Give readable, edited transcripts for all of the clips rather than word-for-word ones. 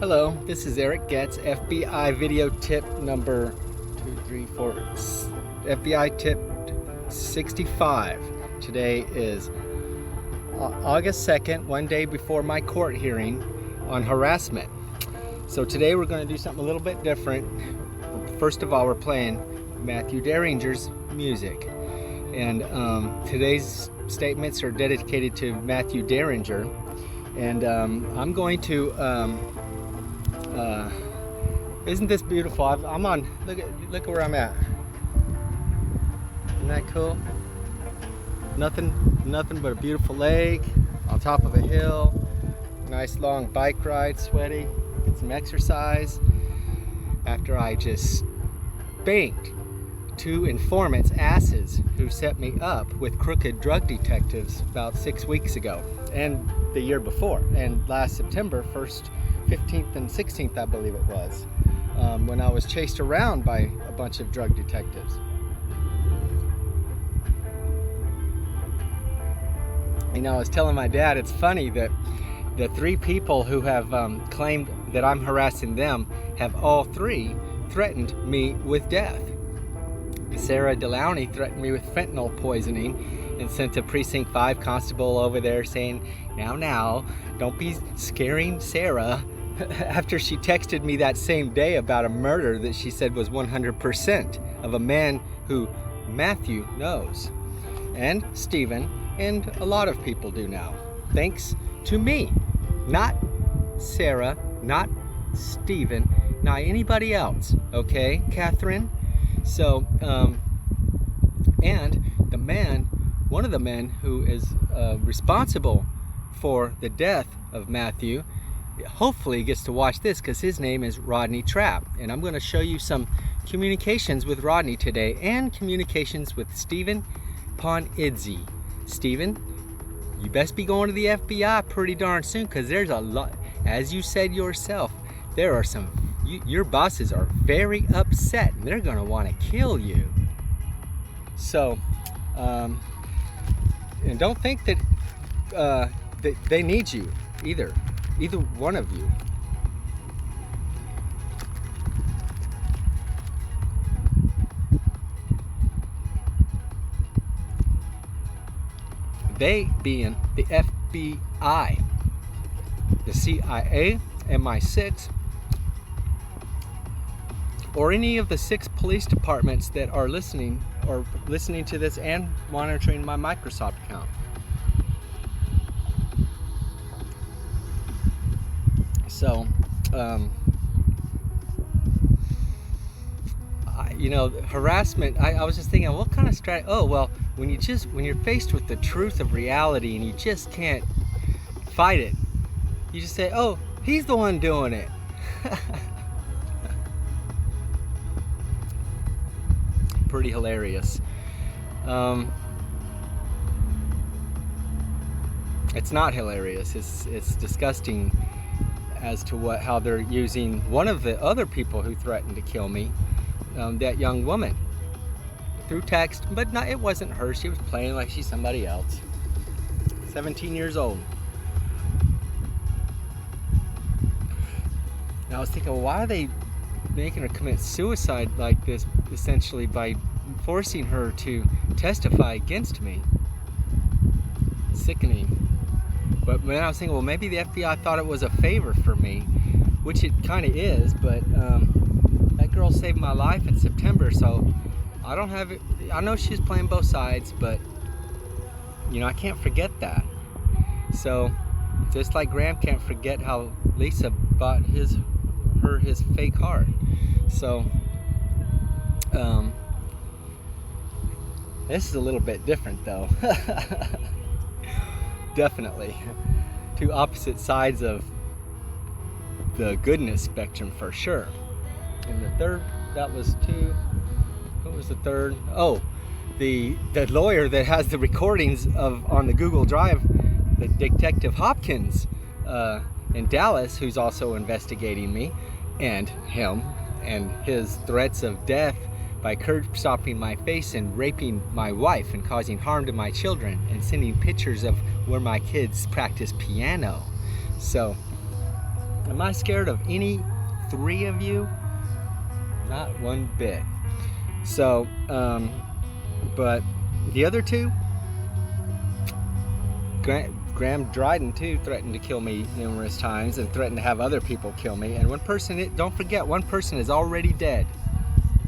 Hello, this is Eric Getz, FBI video tip number 234, FBI tip 65. Today is August 2nd, one day before my court hearing on harassment. So today we're going to do something a little bit different. First of all, we're playing Matthew Deringer's music. And today's statements are dedicated to Matthew Deringer. And I'm going to, isn't this beautiful? I'm on, look where I'm at. Isn't that cool? Nothing but a beautiful lake on top of a hill. Nice long bike ride, sweaty, get some exercise. After I just spanked two informants' asses who set me up with crooked drug detectives about 6 weeks ago and the year before, and last September 1st, 15th and 16th I believe it was, when I was chased around by a bunch of drug detectives. You know, I was telling my dad, it's funny that the three people who have claimed that I'm harassing them have all three threatened me with death. Sarah Delaunay threatened me with fentanyl poisoning and sent a Precinct 5 constable over there saying, now, don't be scaring Sarah, after she texted me that same day about a murder that she said was 100% of a man who Matthew knows, and Stephen, and a lot of people do now, thanks to me. Not Sarah, not Stephen, not anybody else, okay, Catherine? So, and the man, one of the men who is responsible for the death of Matthew, hopefully gets to watch this because his name is Rodney Trapp. And I'm going to show you some communications with Rodney today and communications with Stephen Ponidzi. Stephen, you best be going to the FBI pretty darn soon because there's a lot, as you said yourself, there are some, your bosses are very upset and they're going to want to kill you. So, and don't think that they need you either one of you. They being the FBI, the CIA, MI6, or any of the 6 police departments that are listening to this and monitoring my Microsoft account. So, you know, harassment, I was just thinking, what kind of strategy? Oh, well, when you're faced with the truth of reality and you just can't fight it, you just say, oh, he's the one doing it. Pretty hilarious. It's not hilarious. It's disgusting as to how they're using one of the other people who threatened to kill me, that young woman, through text, but not, it wasn't her. She was playing like she's somebody else. 17 years old. And I was thinking, well, why are they making her commit suicide like this, essentially by forcing her to testify against me? Sickening. But when I was thinking, well, maybe the FBI thought it was a favor for me, which it kind of is, but that girl saved my life in September, so I don't have it. I know she's playing both sides, but you know, I can't forget that. So just like Graham can't forget how Lisa bought his fake heart. So this is a little bit different though. Definitely two opposite sides of the goodness spectrum for sure. And the third, that was two. What was the third? Oh, the lawyer that has the recordings of on the Google Drive, the Detective Hopkins in Dallas, who's also investigating me and him and his threats of death by curb stomping my face and raping my wife and causing harm to my children and sending pictures of where my kids practice piano. So Am I scared of any three of you? Not one bit. So, but the other two, Graham Dryden too threatened to kill me numerous times and threatened to have other people kill me. And one person, don't forget, one person is already dead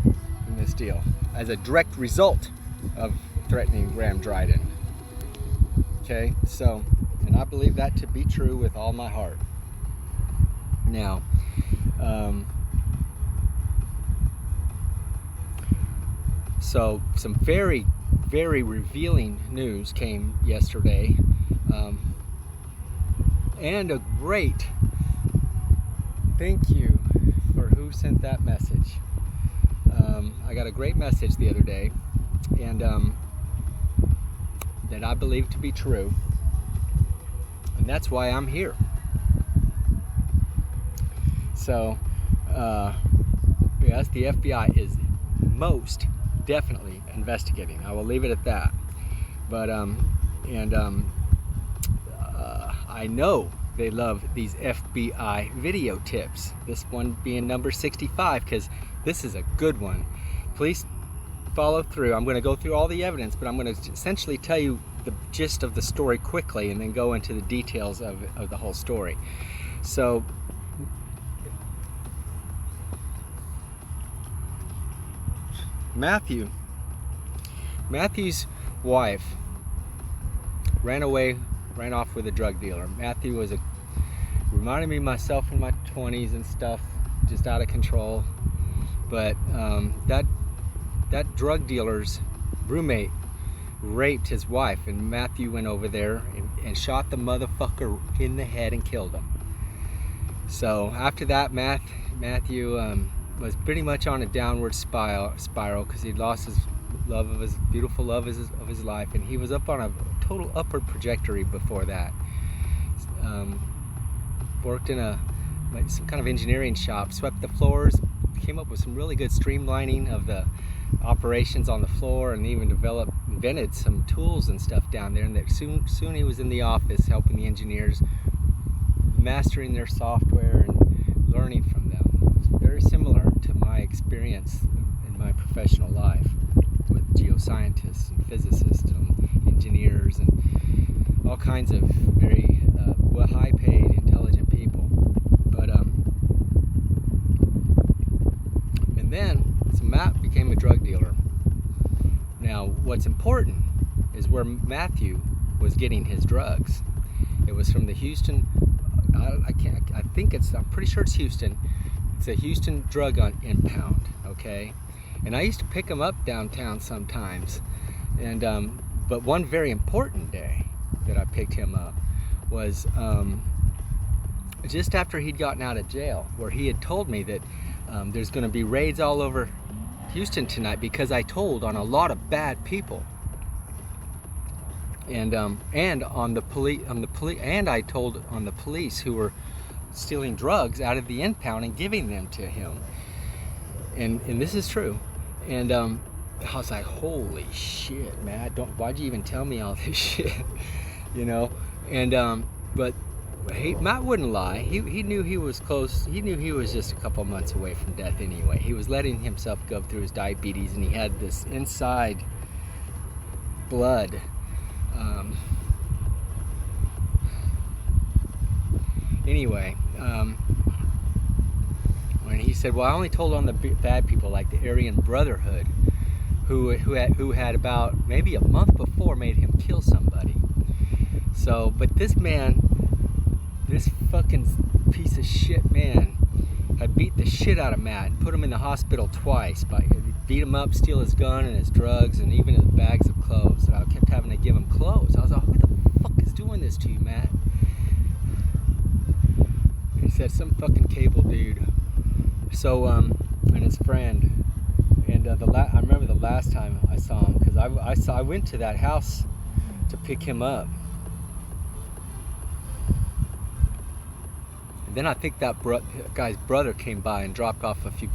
in this deal as a direct result of threatening Graham Dryden. Okay, so, and I believe that to be true with all my heart. Now, so some very, very revealing news came yesterday, and a great thank you for who sent that message. I got a great message the other day, and that I believe to be true, and that's why I'm here. So, yes, the FBI is most definitely investigating. I will leave it at that. But I know they love these FBI video tips. This one being number 65, because this is a good one. Please follow through. I'm going to go through all the evidence, but I'm going to essentially tell you the gist of the story quickly, and then go into the details of the whole story. So, Matthew's wife ran off with a drug dealer. Matthew reminded me of myself in my 20s and stuff, just out of control. But that drug dealer's roommate raped his wife, and Matthew went over there and shot the motherfucker in the head and killed him. So after that, Matthew was pretty much on a downward spiral because he'd lost his beautiful love of his life, and he was up on a total upward trajectory before that. Worked in some kind of engineering shop, swept the floors, came up with some really good streamlining of the operations on the floor, and even invented some tools and stuff down there. And that soon he was in the office helping the engineers, mastering their software and learning from them. It's very similar to my experience in my professional life with geoscientists and physicists and engineers and all kinds of very high-paid, intelligent people. But and then so Matt became a drug dealer. Now, what's important is where Matthew was getting his drugs. It was from the Houston. I'm pretty sure it's Houston. It's a Houston drug impound. Okay, and I used to pick him up downtown sometimes. And but one very important day that I picked him up was just after he'd gotten out of jail, where he had told me that there's going to be raids all over Houston tonight because I told on a lot of bad people, and on the police, and I told on the police who were stealing drugs out of the impound and giving them to him, and this is true, and I was like, holy shit, man! Why'd you even tell me all this shit, you know? And but Matt wouldn't lie. He knew he was close. He knew he was just a couple months away from death anyway. He was letting himself go through his diabetes, and he had this inside blood. Anyway, when he said, well, I only told on the bad people, like the Aryan Brotherhood, who had about maybe a month before made him kill somebody. So, but this man, this fucking piece of shit man, had beat the shit out of Matt and put him in the hospital twice. Beat him up, steal his gun and his drugs and even his bags of clothes. And I kept having to give him clothes. I was like, who the fuck is doing this to you, Matt? He said, some fucking cable dude. So, and his friend. And I remember the last time I saw him, because I went to that house to pick him up. And then I think that guy's brother came by and dropped off a few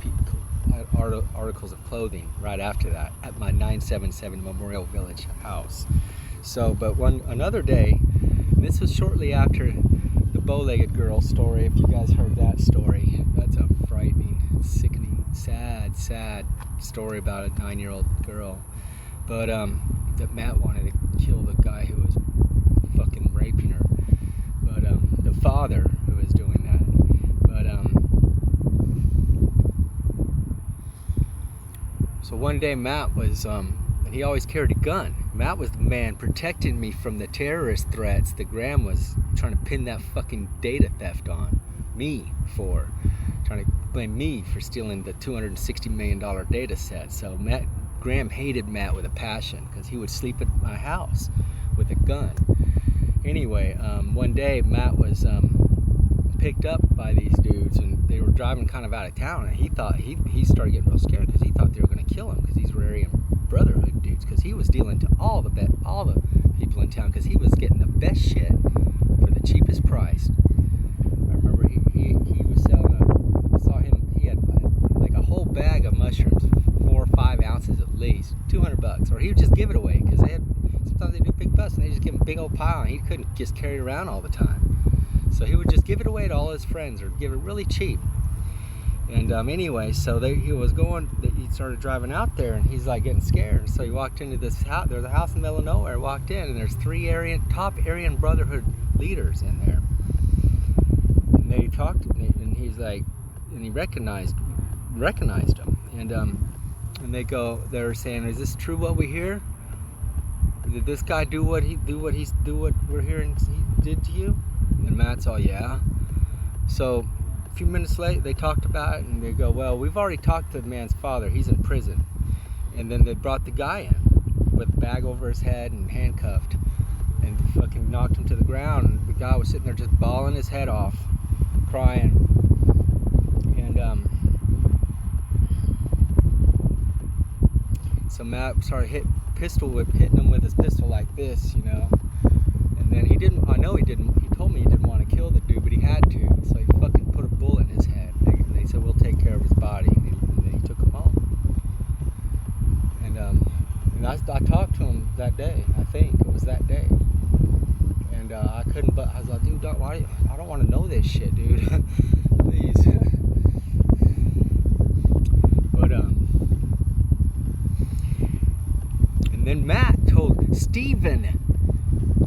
articles of clothing right after that at my 977 Memorial Village house. So, but another day, and this was shortly after the bow-legged girl story, if you guys heard that story. That's a frightening, sickening, sad story about a 9-year-old girl. But that Matt wanted to kill the guy who was fucking raping her. But the father who was doing that. But so one day Matt was he always carried a gun. Matt was the man protecting me from the terrorist threats that Graham was trying to pin that fucking data theft on me for. Trying to blame me for stealing the $260 million data set. So Graham hated Matt with a passion because he would sleep at my house with a gun. Anyway, one day Matt was picked up by these dudes, and they were driving kind of out of town, and he thought he started getting real scared because he thought they were going to kill him because these were Aryan Brotherhood dudes, because he was dealing to all the people in town because he was getting the best shit for the cheapest price. I remember he was selling I saw him, he had like a whole bag of mushrooms, 4 or 5 ounces at least, $200, or he would just give it away because sometimes they do big busts and they just give him a big old pile, and he couldn't just carry it around all the time. So he would just give it away to all his friends or give it really cheap. And anyway, so he started driving out there, and he's like getting scared. So he walked into this house. There's a house in the middle of nowhere. Walked in, and there's 3 top Aryan Brotherhood leaders in there. And they talked, and he's like, and he recognized them. And they were saying, "Is this true what we hear? Did this guy do what we're hearing he did to you?" And Matt's all, "Yeah." So a few minutes later, they talked about it, and they go, "Well, we've already talked to the man's father. He's in prison." And then they brought the guy in with a bag over his head and handcuffed, and fucking knocked him to the ground. And the guy was sitting there just bawling his head off, crying. And so Matt started hitting him with his pistol like this, you know. And then he told me he didn't want to kill the dude, but he had to. So he fucking put a bullet in his head. And they said, "We'll take care of his body." And then he took him home. And I talked to him that day. I think it was that day. And I couldn't, but I was like, "Dude, I don't want to know this shit, dude." Please. But and then Matt told Stephen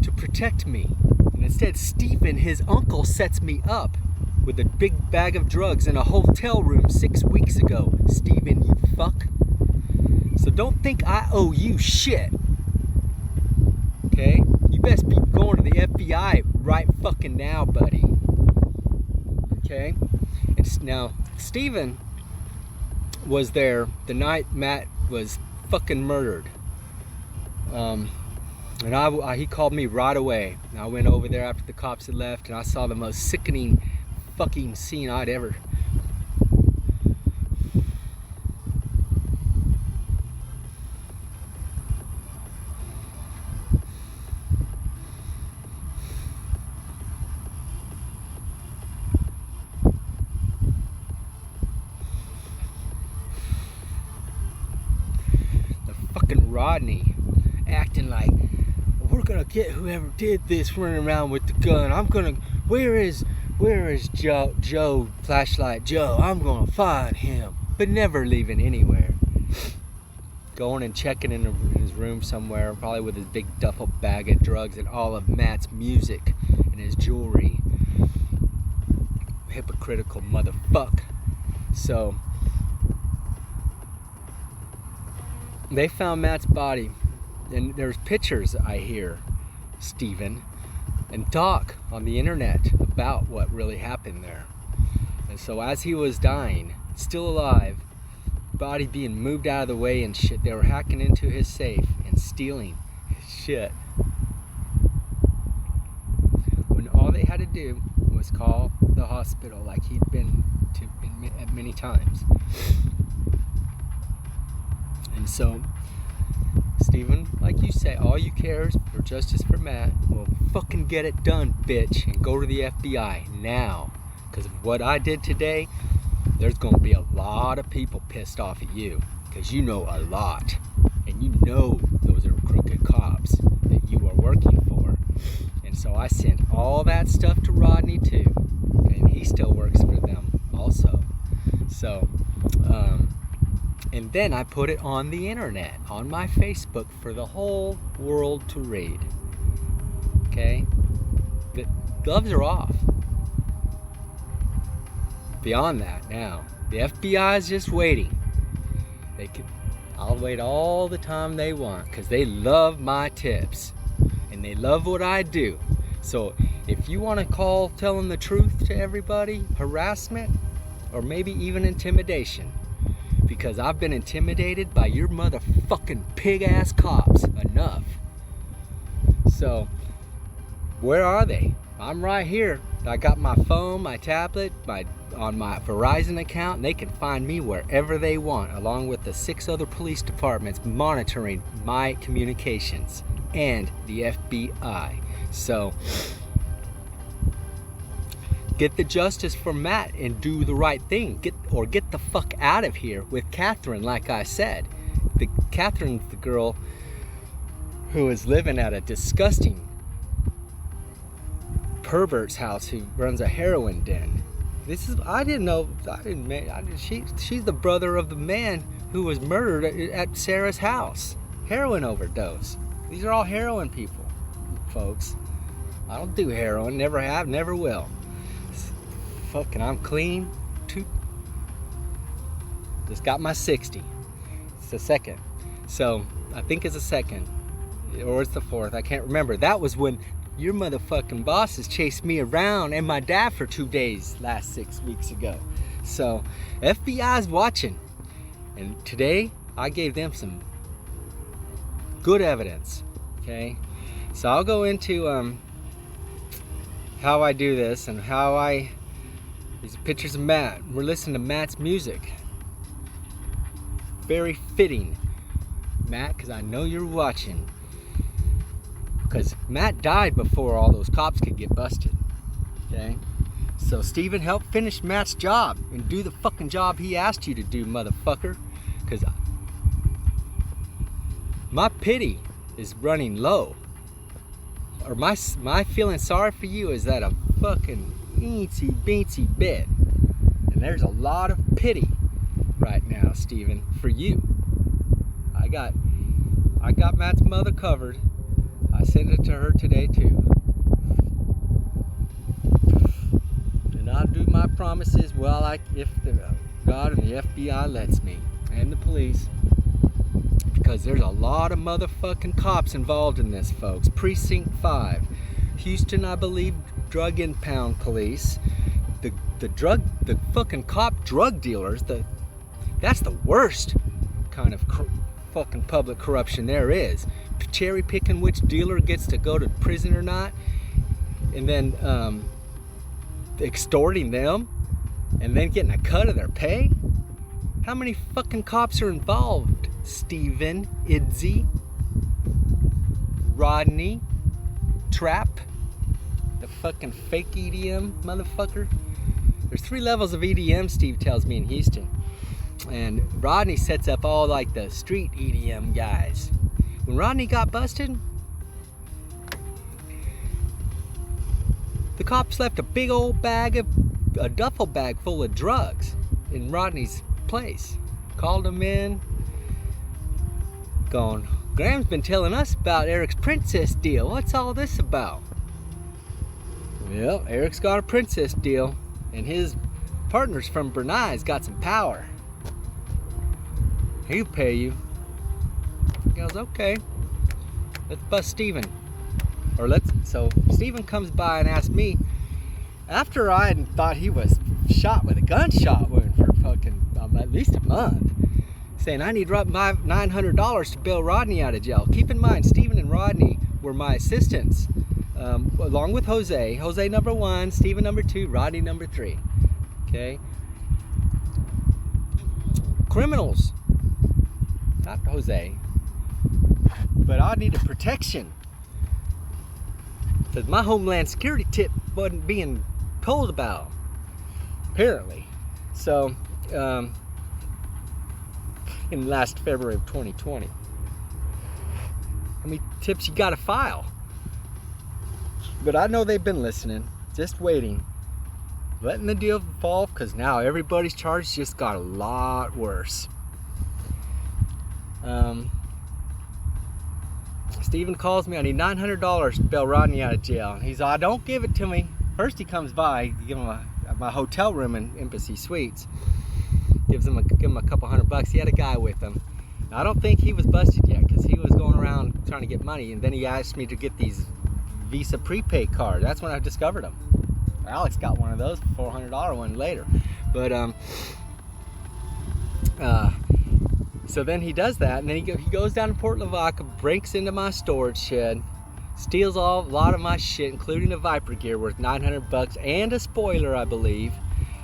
to protect me. And instead, Stephen, his uncle, sets me up with a big bag of drugs in a hotel room 6 weeks ago. Stephen, you fuck. So don't think I owe you shit. Okay? You best be going to the FBI right fucking now, buddy. Okay? Now, Stephen was there the night Matt was fucking murdered. And he called me right away. And I went over there after the cops had left, and I saw the most sickening fucking scene I'd ever. The fucking Rodney acting like, "We're gonna get whoever did this running around with the gun. Where is Joe, flashlight Joe? I'm gonna find him." But never leaving anywhere. Going and checking in his room somewhere, probably with his big duffel bag of drugs and all of Matt's music and his jewelry. Hypocritical motherfucker. So they found Matt's body. And there's pictures, I hear, Stephen and Doc on the internet about what really happened there. And so as he was dying, still alive, body being moved out of the way and shit, they were hacking into his safe and stealing his shit. When all they had to do was call the hospital like he'd been to many times. And so Stephen, like you say, all you care is for justice for Matt. Well, fucking get it done, bitch, and go to the FBI now. Because of what I did today, there's going to be a lot of people pissed off at you. Because you know a lot. And you know those are crooked cops that you are working for. And So I sent all that stuff to Rodney too, and he still works for them also. So, and then I put it on the internet, on my Facebook, for the whole world to read. Okay? The gloves are off. Beyond that now, the FBI is just waiting. I'll wait all the time they want, because they love my tips and they love what I do. So if you want to call telling the truth to everybody harassment, or maybe even intimidation, because I've been intimidated by your motherfucking pig ass cops enough. So where are they? I'm right here. I got my phone, my tablet, on my Verizon account, and they can find me wherever they want, along with the 6 other police departments monitoring my communications, and the FBI. So get the justice for Matt and do the right thing. Get the fuck out of here with Catherine, like I said. Catherine's the girl who is living at a disgusting pervert's house who runs a heroin den. She's the brother of the man who was murdered at Sarah's house. Heroin overdose. These are all heroin people, folks. I don't do heroin, never have, never will. Fucking, I'm clean. Just got my 60. It's the second. So, I think it's the second. Or it's the fourth, I can't remember. That was when your motherfucking bosses chased me around and my dad for 2 days last 6 weeks ago. So FBI's watching, and today I gave them some good evidence. Okay, so I'll go into how I do this and these are pictures of Matt. We're listening to Matt's music. Very fitting, Matt, because I know you're watching. Because Matt died before all those cops could get busted. Okay? So Steven, help finish Matt's job and do the fucking job he asked you to do, motherfucker. Because my pity is running low. Or my feeling sorry for you is at a fucking eensy beensy bit. And there's a lot of pity right now, Steven, for you. I got Matt's mother covered. I sent it to her today too. And I'll do my promises if God and the FBI lets me, and the police. Because there's a lot of motherfucking cops involved in this, folks. Precinct 5. Houston, I believe, drug impound police. The fucking cop drug dealers, that's the worst kind of fucking public corruption there is. Cherry picking which dealer gets to go to prison or not, and then extorting them, and then getting a cut of their pay. How many fucking cops are involved? Steven, Idzy, Rodney, Trap, the fucking fake EDM motherfucker. There's 3 levels of EDM, Steve tells me, in Houston. And Rodney sets up all like the street EDM guys. When Rodney got busted, the cops left a big old a duffel bag full of drugs in Rodney's place. Called him in, going, Graham's been telling us about Eric's princess deal. What's all this about? Well, Eric's got a princess deal, and his partners from Brunei's got some power. He'll pay you. He goes, okay, let's bust Steven. So Steven comes by and asks me, after I had thought he was shot with a gunshot wound for fucking at least a month, saying I need $900 to bail Rodney out of jail. Keep in mind, Steven and Rodney were my assistants, along with Jose. Jose number 1, Steven number 2, Rodney number 3. Okay? Criminals. Not Jose. But I needed protection. Because my Homeland Security tip wasn't being told about. Apparently. So, in last February of 2020. How many tips you gotta file? But I know they've been listening, just waiting, letting the deal fall, because now everybody's charge just got a lot worse. Steven calls me, I need $900 to bail Rodney out of jail. He's like, don't give it to me. First he comes by, give him my hotel room in Embassy Suites. Give him a couple $100. He had a guy with him. I don't think he was busted yet, because he was going around trying to get money, and then he asked me to get these Visa prepaid cards. That's when I discovered them. Alex got one of those, $400 one later. But so then he does that, and then he goes down to Port Lavaca, breaks into my storage shed, steals a lot of my shit, including a Viper gear worth $900 and a spoiler, I believe,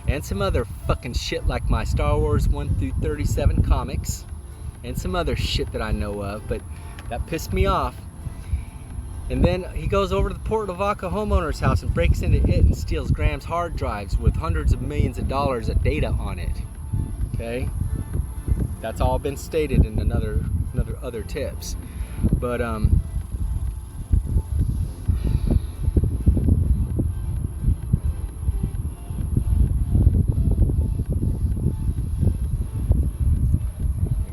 and some other fucking shit like my Star Wars 1 through 37 comics, and some other shit that I know of, but that pissed me off. And then he goes over to the Port Lavaca homeowner's house and breaks into it and steals Graham's hard drives with hundreds of millions of dollars of data on it. Okay? That's all been stated in other tips. But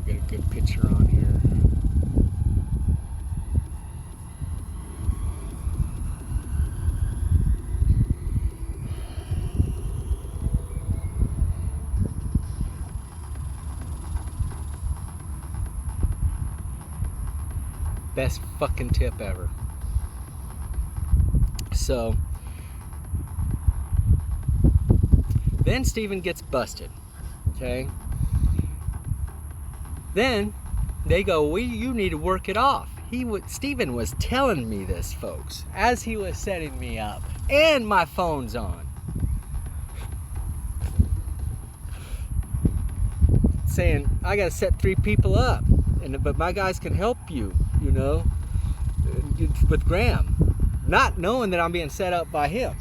get a good picture on here. Best fucking tip ever. So then Steven gets busted. Okay. Then they go, you need to work it off. Steven was telling me this, folks, as he was setting me up, and my phone's on, saying I gotta set 3 people up, but my guys can help you, you know, with Graham, not knowing that I'm being set up by him.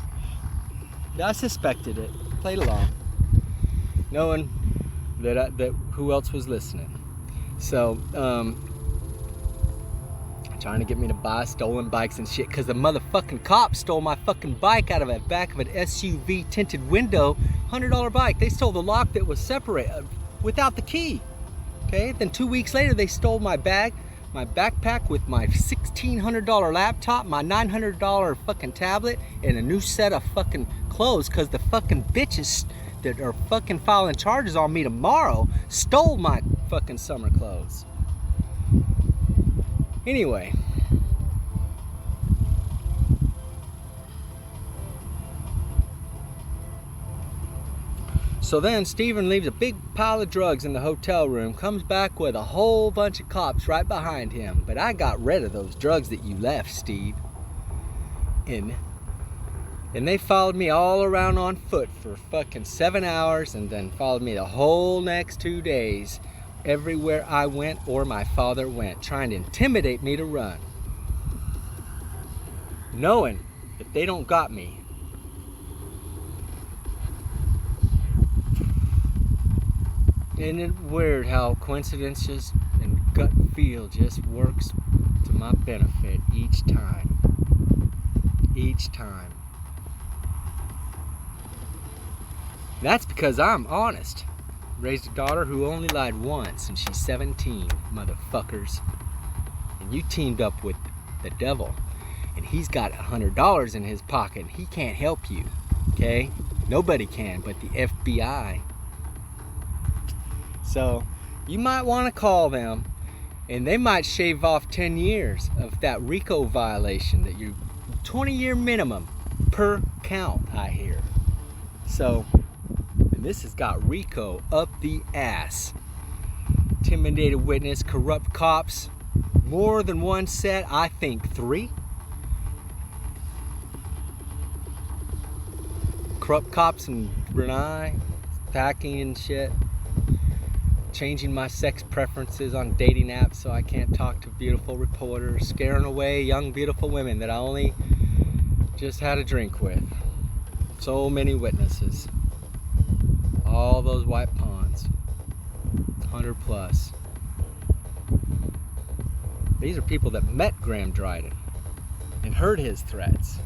I suspected it, played along, knowing that who else was listening. So trying to get me to buy stolen bikes and shit, because the motherfucking cop stole my fucking bike out of the back of an SUV tinted window, $100 bike. They stole the lock that was separated without the key. Okay, then 2 weeks later they stole my bag, my backpack with my $1,600 laptop, my $900 fucking tablet, and a new set of fucking clothes, because the fucking bitches that are fucking filing charges on me tomorrow stole my fucking summer clothes. Anyway, so then Steven leaves a big pile of drugs in the hotel room, comes back with a whole bunch of cops right behind him. But I got rid of those drugs that you left, Steve. And they followed me all around on foot for fucking 7 hours, and then followed me the whole next 2 days, everywhere I went or my father went, trying to intimidate me to run. Knowing if they don't got me, isn't it weird how coincidences and gut feel just works to my benefit each time? Each time. That's because I'm honest. Raised a daughter who only lied once, and she's 17, motherfuckers. And you teamed up with the devil, and he's got $100 in his pocket, and he can't help you, okay? Nobody can but the FBI. So you might want to call them, and they might shave off 10 years of that RICO violation that you 20-year minimum per count, I hear. So, and this has got RICO up the ass. Intimidated witness, corrupt cops, more than one set, I think 3. Corrupt cops in Brenda, packing and shit. Changing my sex preferences on dating apps so I can't talk to beautiful reporters, scaring away young beautiful women that I only just had a drink with. So many witnesses. All those white pawns. 100 plus. These are people that met Graham Dryden and heard his threats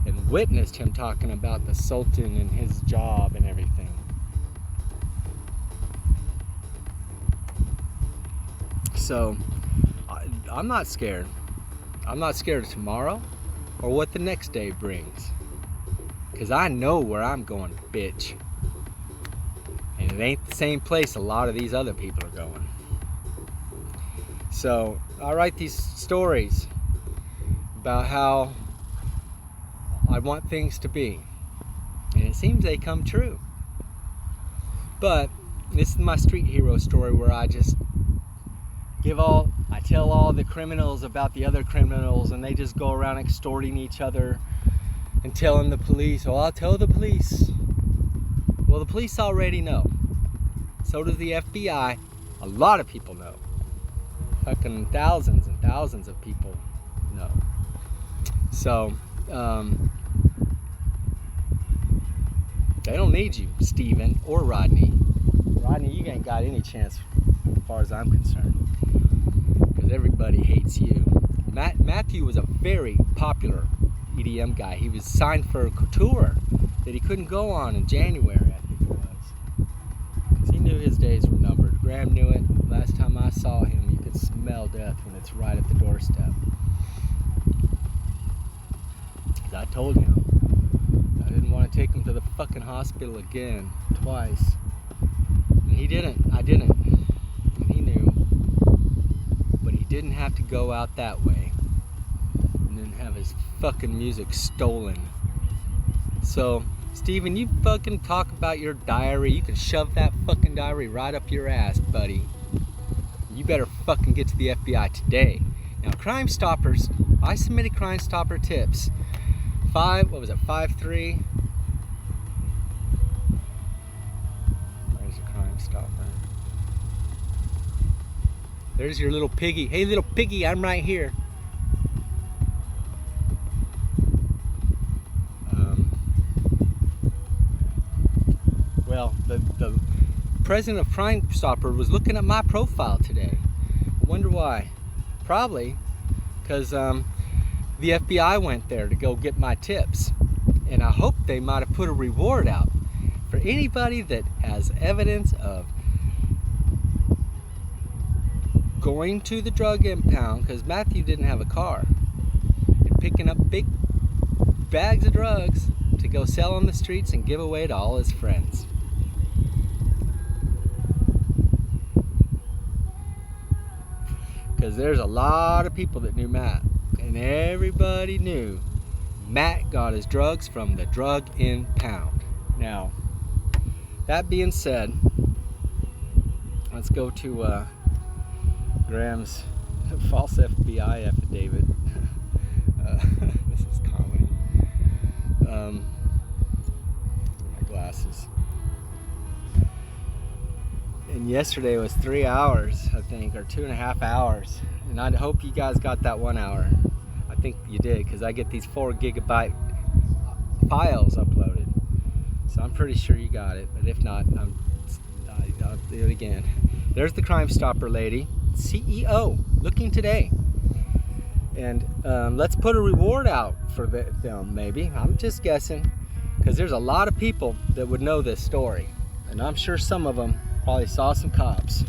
and witnessed him talking about the Sultan and his job and everything. So I'm not scared. I'm not scared of tomorrow or what the next day brings, because I know where I'm going, bitch. And it ain't the same place a lot of these other people are going. So I write these stories about how I want things to be, and it seems they come true. But this is my street hero story, where I just I tell all the criminals about the other criminals, and they just go around extorting each other and telling the police, oh, I'll tell the police. Well, the police already know. So does the FBI. A lot of people know. Fucking thousands and thousands of people know. So, they don't need you, Stephen or Rodney. Rodney, you ain't got any chance as far as I'm concerned, because everybody hates you. Matthew was a very popular EDM guy. He was signed for a tour that he couldn't go on in January, I think it was, because he knew his days were numbered. Graham knew it. Last time I saw him, you could smell death when it's right at the doorstep. Because I told him I didn't want to take him to the fucking hospital again, twice. And he didn't. I didn't. And he knew. But he didn't have to go out that way and then have his fucking music stolen. So, Steven, you fucking talk about your diary. You can shove that fucking diary right up your ass, buddy. You better fucking get to the FBI today. Now, Crime Stoppers, I submitted Crime Stopper tips. 5-3? Where's the Crime Stopper? There's your little piggy. Hey, little piggy, I'm right here. Well, the president of Crime Stopper was looking at my profile today. I wonder why. Probably because the FBI went there to go get my tips, and I hope they might have put a reward out for anybody that has evidence of going to the drug impound, because Matthew didn't have a car, and picking up big bags of drugs to go sell on the streets and give away to all his friends. Because there's a lot of people that knew Matt, and everybody knew Matt got his drugs from the drug impound. Now, that being said, let's go to Graham's false FBI affidavit. This is comedy. My glasses. And yesterday was 3 hours, I think, or 2.5 hours. And I hope you guys got that 1 hour. I think you did, because I get these 4 gigabyte files uploaded. So I'm pretty sure you got it. But if not, I'll do it again. There's the Crime Stopper lady, CEO, looking today. And let's put a reward out for them, maybe. I'm just guessing, because there's a lot of people that would know this story. And I'm sure some of them probably saw some cops.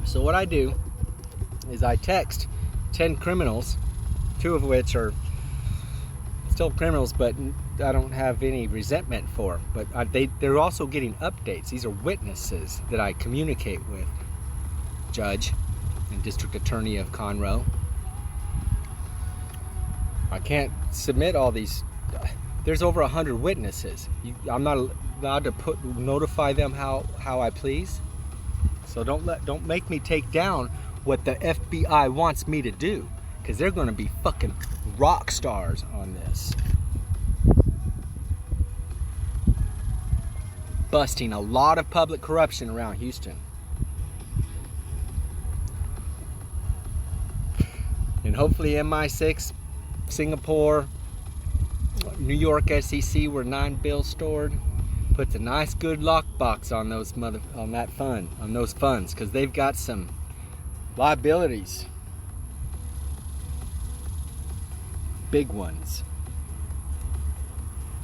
So what I do is I text 10 criminals, 2 of which are still criminals, but I don't have any resentment for. But they're also getting updates. These are witnesses that I communicate with. Judge and District Attorney of Conroe. I can't submit all these. There's over 100 witnesses. I'm not allowed to notify them how I please. So don't make me take down what the FBI wants me to do, because they're going to be fucking rock stars on this. Busting a lot of public corruption around Houston. And hopefully MI6, Singapore, New York SEC, where 9 bills stored, puts a nice good lockbox on those on those funds, because they've got some liabilities, big ones.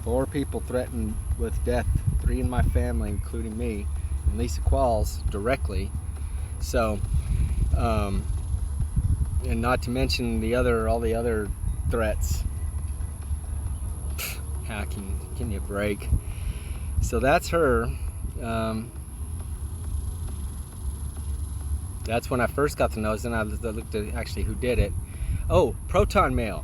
4 people threatened with death, 3 in my family, including me, and Lisa Qualls directly. So, and not to mention all the other threats. Hacking, give me a break. So that's her. That's when I first got to know. Then I looked at actually who did it. Oh, proton mail.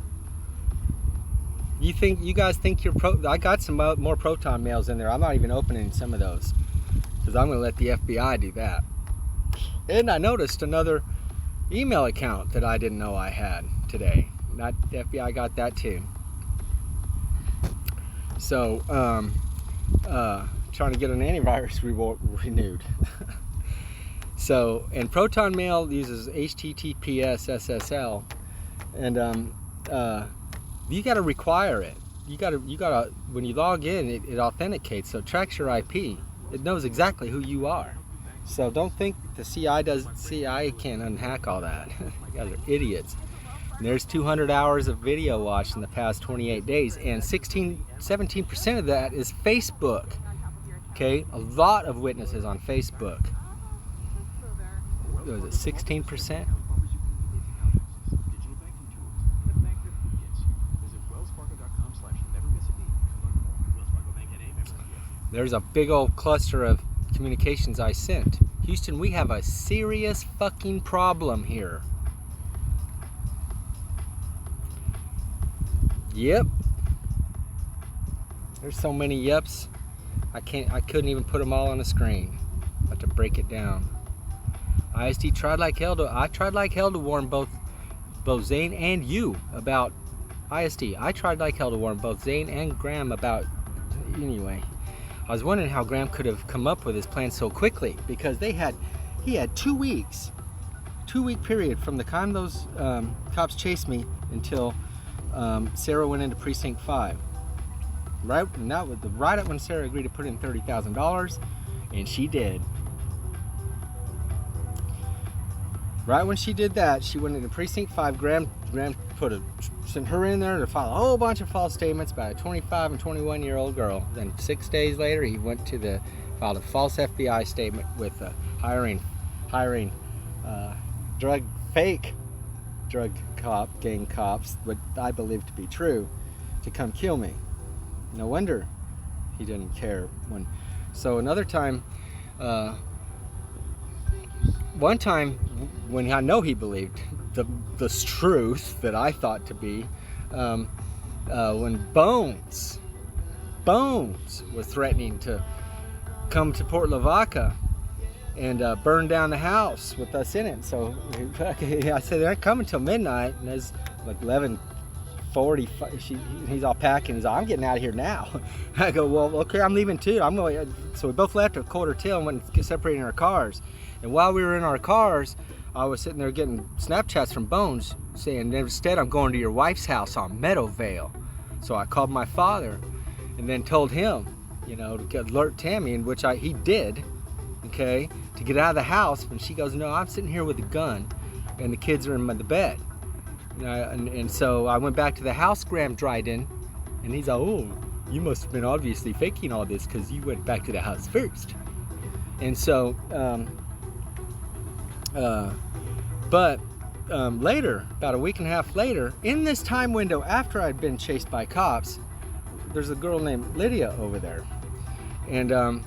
You guys think you're I got some more proton mails in there. I'm not even opening some of those because I'm going to let the FBI do that. And I noticed another email account that I didn't know I had today. The FBI got that too. So, trying to get an antivirus renewed. So, and proton mail uses HTTPS SSL, and you got to require it. You got to when you log in, it authenticates, so it tracks your IP. It knows exactly who you are. So don't think the CIA can't unhack all that. You guys are idiots. And there's 200 hours of video watched in the past 28 days, and 17% of that is Facebook. Okay, a lot of witnesses on Facebook. Was it 16%? There's a big old cluster of communications I sent. Houston, we have a serious fucking problem here. Yep. There's so many yeps. I couldn't even put them all on the screen. I have to break it down. ISD tried like hell I tried like hell to warn both Zane and you about ISD. I tried like hell to warn both Zane and Graham about, anyway. I was wondering how Graham could have come up with his plan so quickly, because he had 2 weeks, 2-week period from the time those cops chased me until Sarah went into precinct 5. Right, and that was right up when Sarah agreed to put in $30,000, and she did. Right when she did that, she went into precinct 5. Graham sent her in there to file a whole bunch of false statements by a 25 and 21-year-old girl. Then 6 days later, he went to filed a false FBI statement with hiring fake drug gang cops, what I believe to be true, to come kill me. No wonder he didn't care. So another time, one time when I know he believed the truth that I thought to be, when Bones was threatening to come to Port Lavaca and burn down the house with us in it. So I said, they're not coming till midnight, and it's like 11:40. He's all packing. He's like, I'm getting out of here now. I go, well, okay, I'm leaving too. I'm going. So we both left at 1:45 and went separating our cars. And while we were in our cars, I was sitting there getting Snapchats from Bones saying, instead I'm going to your wife's house on Meadowvale. So I called my father and then told him, to alert Tammy, in which he did, okay, to get out of the house. And she goes, no, I'm sitting here with a gun and the kids are in the bed. And so I went back to the house Graham Dryden, and he's like, oh, you must have been obviously faking all this because you went back to the house first. And so, later, about a week and a half later, in this time window after I'd been chased by cops, there's a girl named Lydia over there. And I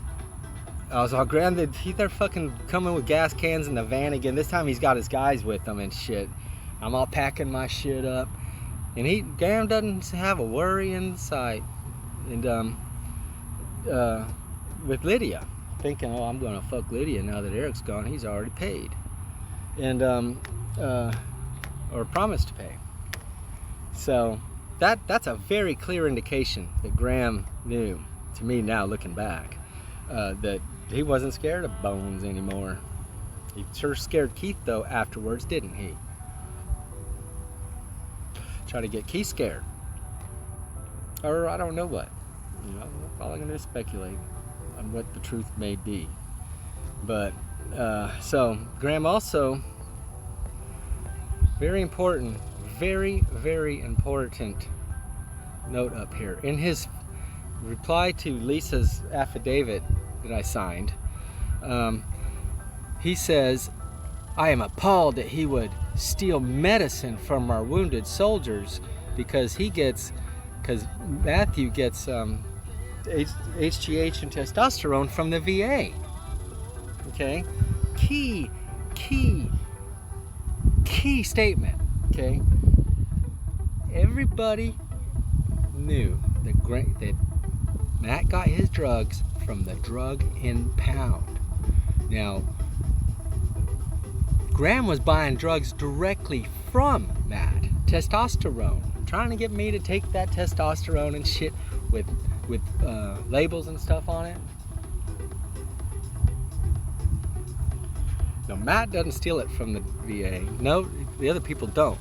was all, Graham, they're fucking coming with gas cans in the van again. This time he's got his guys with him and shit. I'm all packing my shit up, and Graham doesn't have a worry in sight. And with Lydia, thinking, oh, I'm gonna fuck Lydia now that Eric's gone. He's already paid, and or promised to pay. So that's a very clear indication that Graham knew, to me now looking back, that he wasn't scared of Bones anymore. He sure scared Keith though afterwards, didn't he? try to get Keith scared. Or I don't know what. You know, all I'm going to speculate on what the truth may be. But, so, Graham also, very important, very, very important note up here. In his reply to Lisa's affidavit that I signed, he says, I am appalled that he would steal medicine from our wounded soldiers because Matthew gets HGH and testosterone from the VA. Okay? Key statement. Okay? Everybody knew that Matt got his drugs from the drug impound. Now, Graham was buying drugs directly from Matt. Testosterone. Trying to get me to take that testosterone and shit with labels and stuff on it. No, Matt doesn't steal it from the VA. No, the other people don't.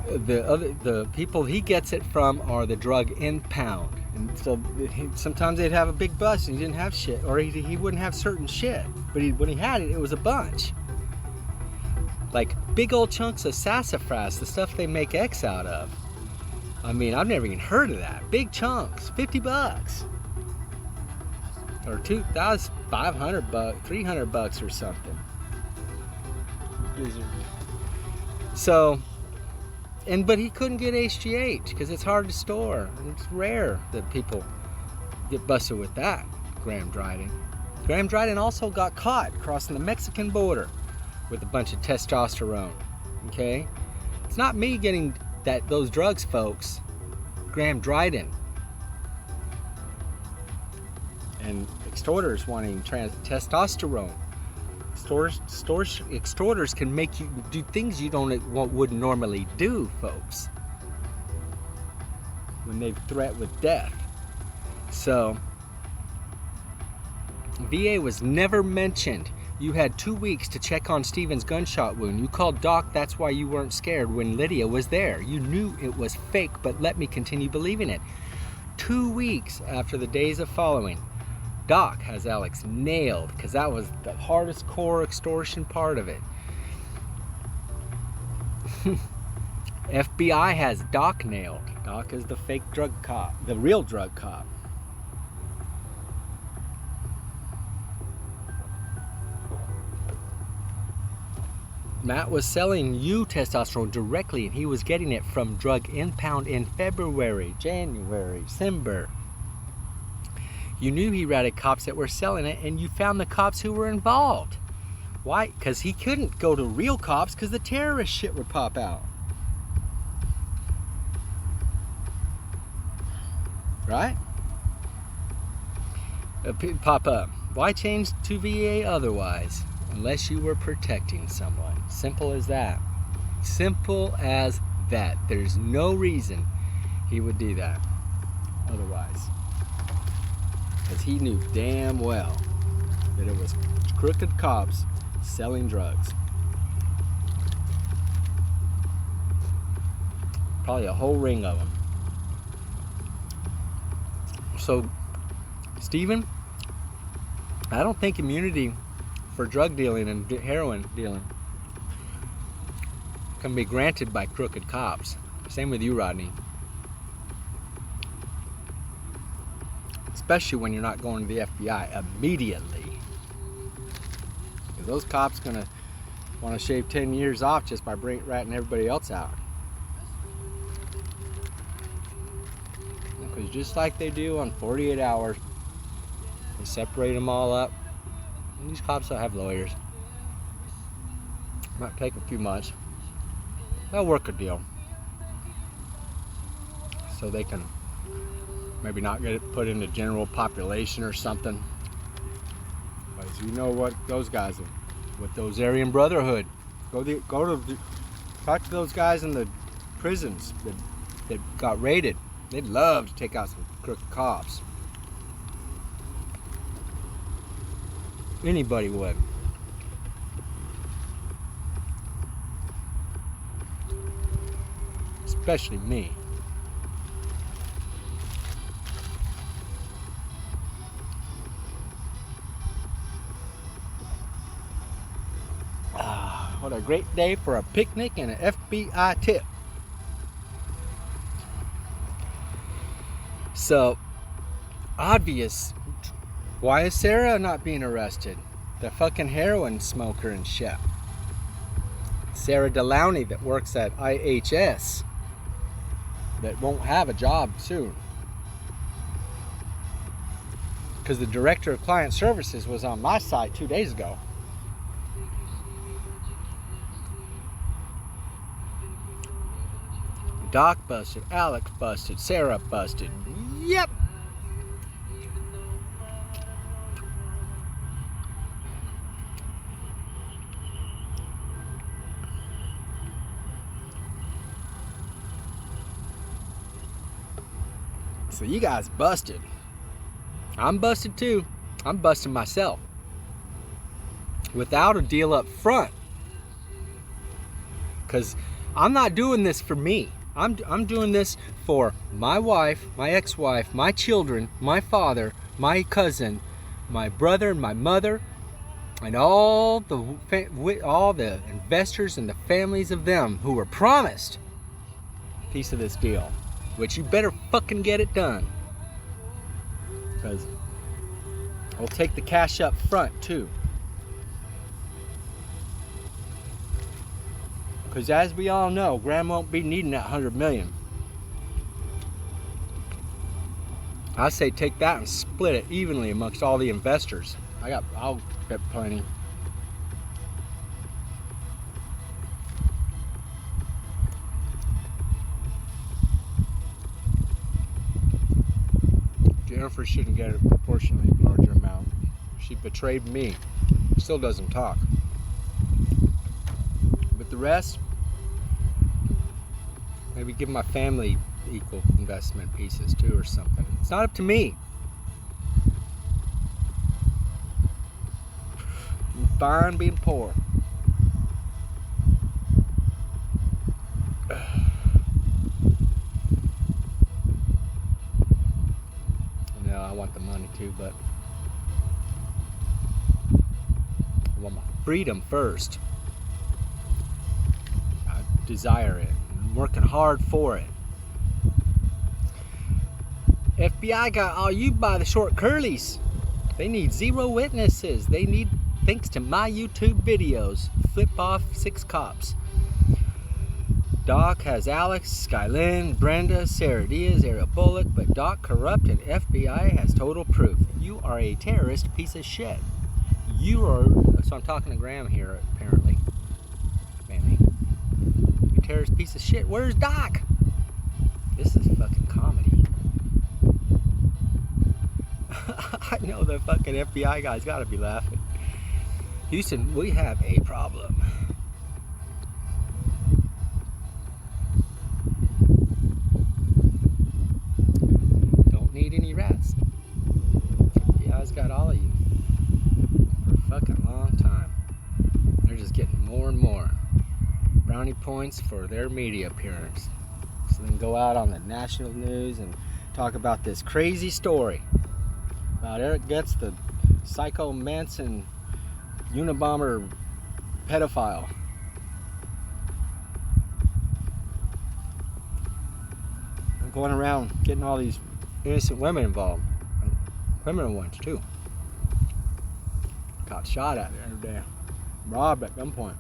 The people he gets it from are the drug impound. And so sometimes they'd have a big bus and he didn't have shit, or he wouldn't have certain shit. But when he had it, it was a bunch. Like big old chunks of sassafras, the stuff they make X out of. I mean, I've never even heard of that. Big chunks, $50. Or $2,500, $300 or something. So, but he couldn't get HGH because it's hard to store. And it's rare that people get busted with that. Graham Dryden. Graham Dryden also got caught crossing the Mexican border with a bunch of testosterone. Okay? It's not me getting those drugs, folks. Graham Dryden. And extorters wanting testosterone. Extorters can make you do things you wouldn't normally do, folks. When they threat with death. So, VA was never mentioned. You had 2 weeks to check on Stephen's gunshot wound. You called Doc, that's why you weren't scared when Lydia was there. You knew it was fake, but let me continue believing it. 2 weeks after the days of following, Doc has Alex nailed, because that was the hardest core extortion part of it. FBI has Doc nailed. Doc is the fake drug cop, the real drug cop. Matt was selling you testosterone directly, and he was getting it from drug impound in February, January, December. You knew he ratted cops that were selling it, and you found the cops who were involved. Why? Because he couldn't go to real cops because the terrorist shit would pop out. Right? Pop up. Why change to VA otherwise? Unless you were protecting someone. Simple as that. Simple as that. There's no reason he would do that otherwise. Because he knew damn well that it was crooked cops selling drugs. Probably a whole ring of them. So, Stephen, I don't think immunity for drug dealing and heroin dealing can be granted by crooked cops. Same with you, Rodney. Especially when you're not going to the FBI immediately. Because those cops gonna want to shave 10 years off just by ratting everybody else out. Because just like they do on 48 hours, they separate them all up. And these cops will have lawyers. Might take a few months. They'll work a deal. So they can maybe not get it put into general population or something. But you know what those guys are, with those Aryan Brotherhood. Talk to those guys in the prisons that got raided. They'd love to take out some crooked cops. Anybody would. especially me. What a great day for a picnic and an FBI tip. So, obvious. Why is Sarah not being arrested? The fucking heroin smoker and shit. Sarah Delaunay that works at IHS that won't have a job soon. Because the director of client services was on my side 2 days ago. Doc busted, Alex busted, Sarah busted. Yep. So you guys busted. I'm busted too. I'm busting myself. Without a deal up front. Because I'm not doing this for me. I'm doing this for my wife, my ex-wife, my children, my father, my cousin, my brother, my mother, and all the investors and the families of them who were promised a piece of this deal. Which you better fucking get it done. Because we'll take the cash up front too. Because as we all know, Graham won't be needing that 100 million. I say take that and split it evenly amongst all the investors. I'll get plenty. Jennifer shouldn't get a proportionally larger amount. She betrayed me. Still doesn't talk. But the rest, maybe give my family equal investment pieces too or something. It's not up to me. I'm fine being poor. I want the money too, but I want my freedom first. I desire it. I'm working hard for it. FBI got all you by the short curlies. They need 0 witnesses. They need, thanks to my YouTube videos, flip off 6 cops. Doc has Alex, Skylyn, Brenda, Sarah Diaz, Ariel Bullock, but Doc corrupt and FBI has total proof. You are a terrorist piece of shit. You are, so I'm talking to Graham here apparently. Manny. You terrorist piece of shit. Where's Doc? This is fucking comedy. I know the fucking FBI guy's gotta be laughing. Houston, we have a problem. Need any rats. FBI's got all of you for a fucking long time. They're just getting more and more brownie points for their media appearance. So they can go out on the national news and talk about this crazy story about Eric Getz, the psycho Manson Unabomber pedophile. They're going around getting all these innocent women involved, criminal ones too. Got shot at the other day, robbed at gunpoint.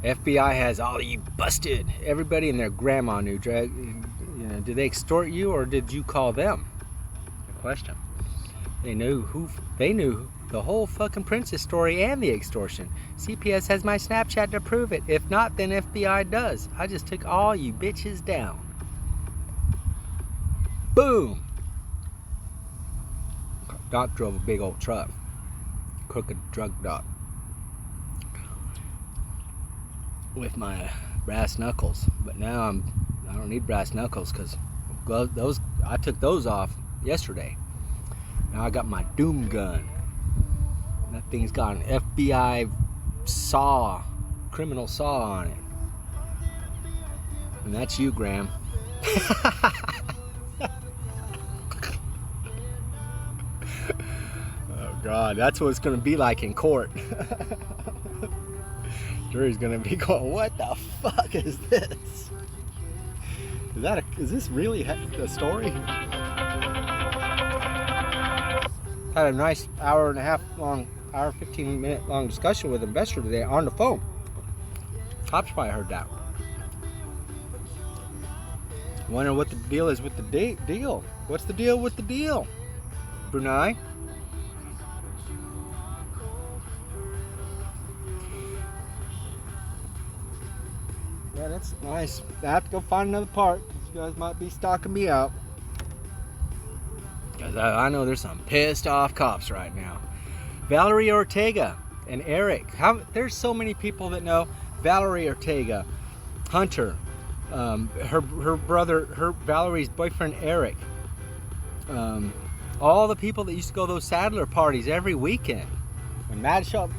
FBI has all of you busted. Everybody and their grandma knew. Did they extort you or did you call them? Good question. They knew the whole fucking princess story and the extortion. CPS has my Snapchat to prove it. If not, then FBI does. I just took all you bitches down. Boom! Doc drove a big old truck. Crooked drug doc. With my brass knuckles. But now I don't need brass knuckles because I took those off yesterday. Now I got my doom gun. That thing's got an FBI saw, criminal saw on it. And that's you, Graham. Oh God, that's what it's gonna be like in court. Jury's gonna be going, what the fuck is this? Is this really a story? Had a nice hour and a half long, 15-minute long discussion with an investor today on the phone. Cops probably heard that. Wondering what the deal is with the deal. What's the deal with the deal, Brunei? Yeah, that's nice. I have to go find another part. You guys might be stalking me out. Because I know there's some pissed off cops right now. Valerie Ortega and Eric. There's so many people that know Valerie Ortega, Hunter, her brother, Valerie's boyfriend Eric. All the people that used to go to those Sadler parties every weekend. When Mad Shop,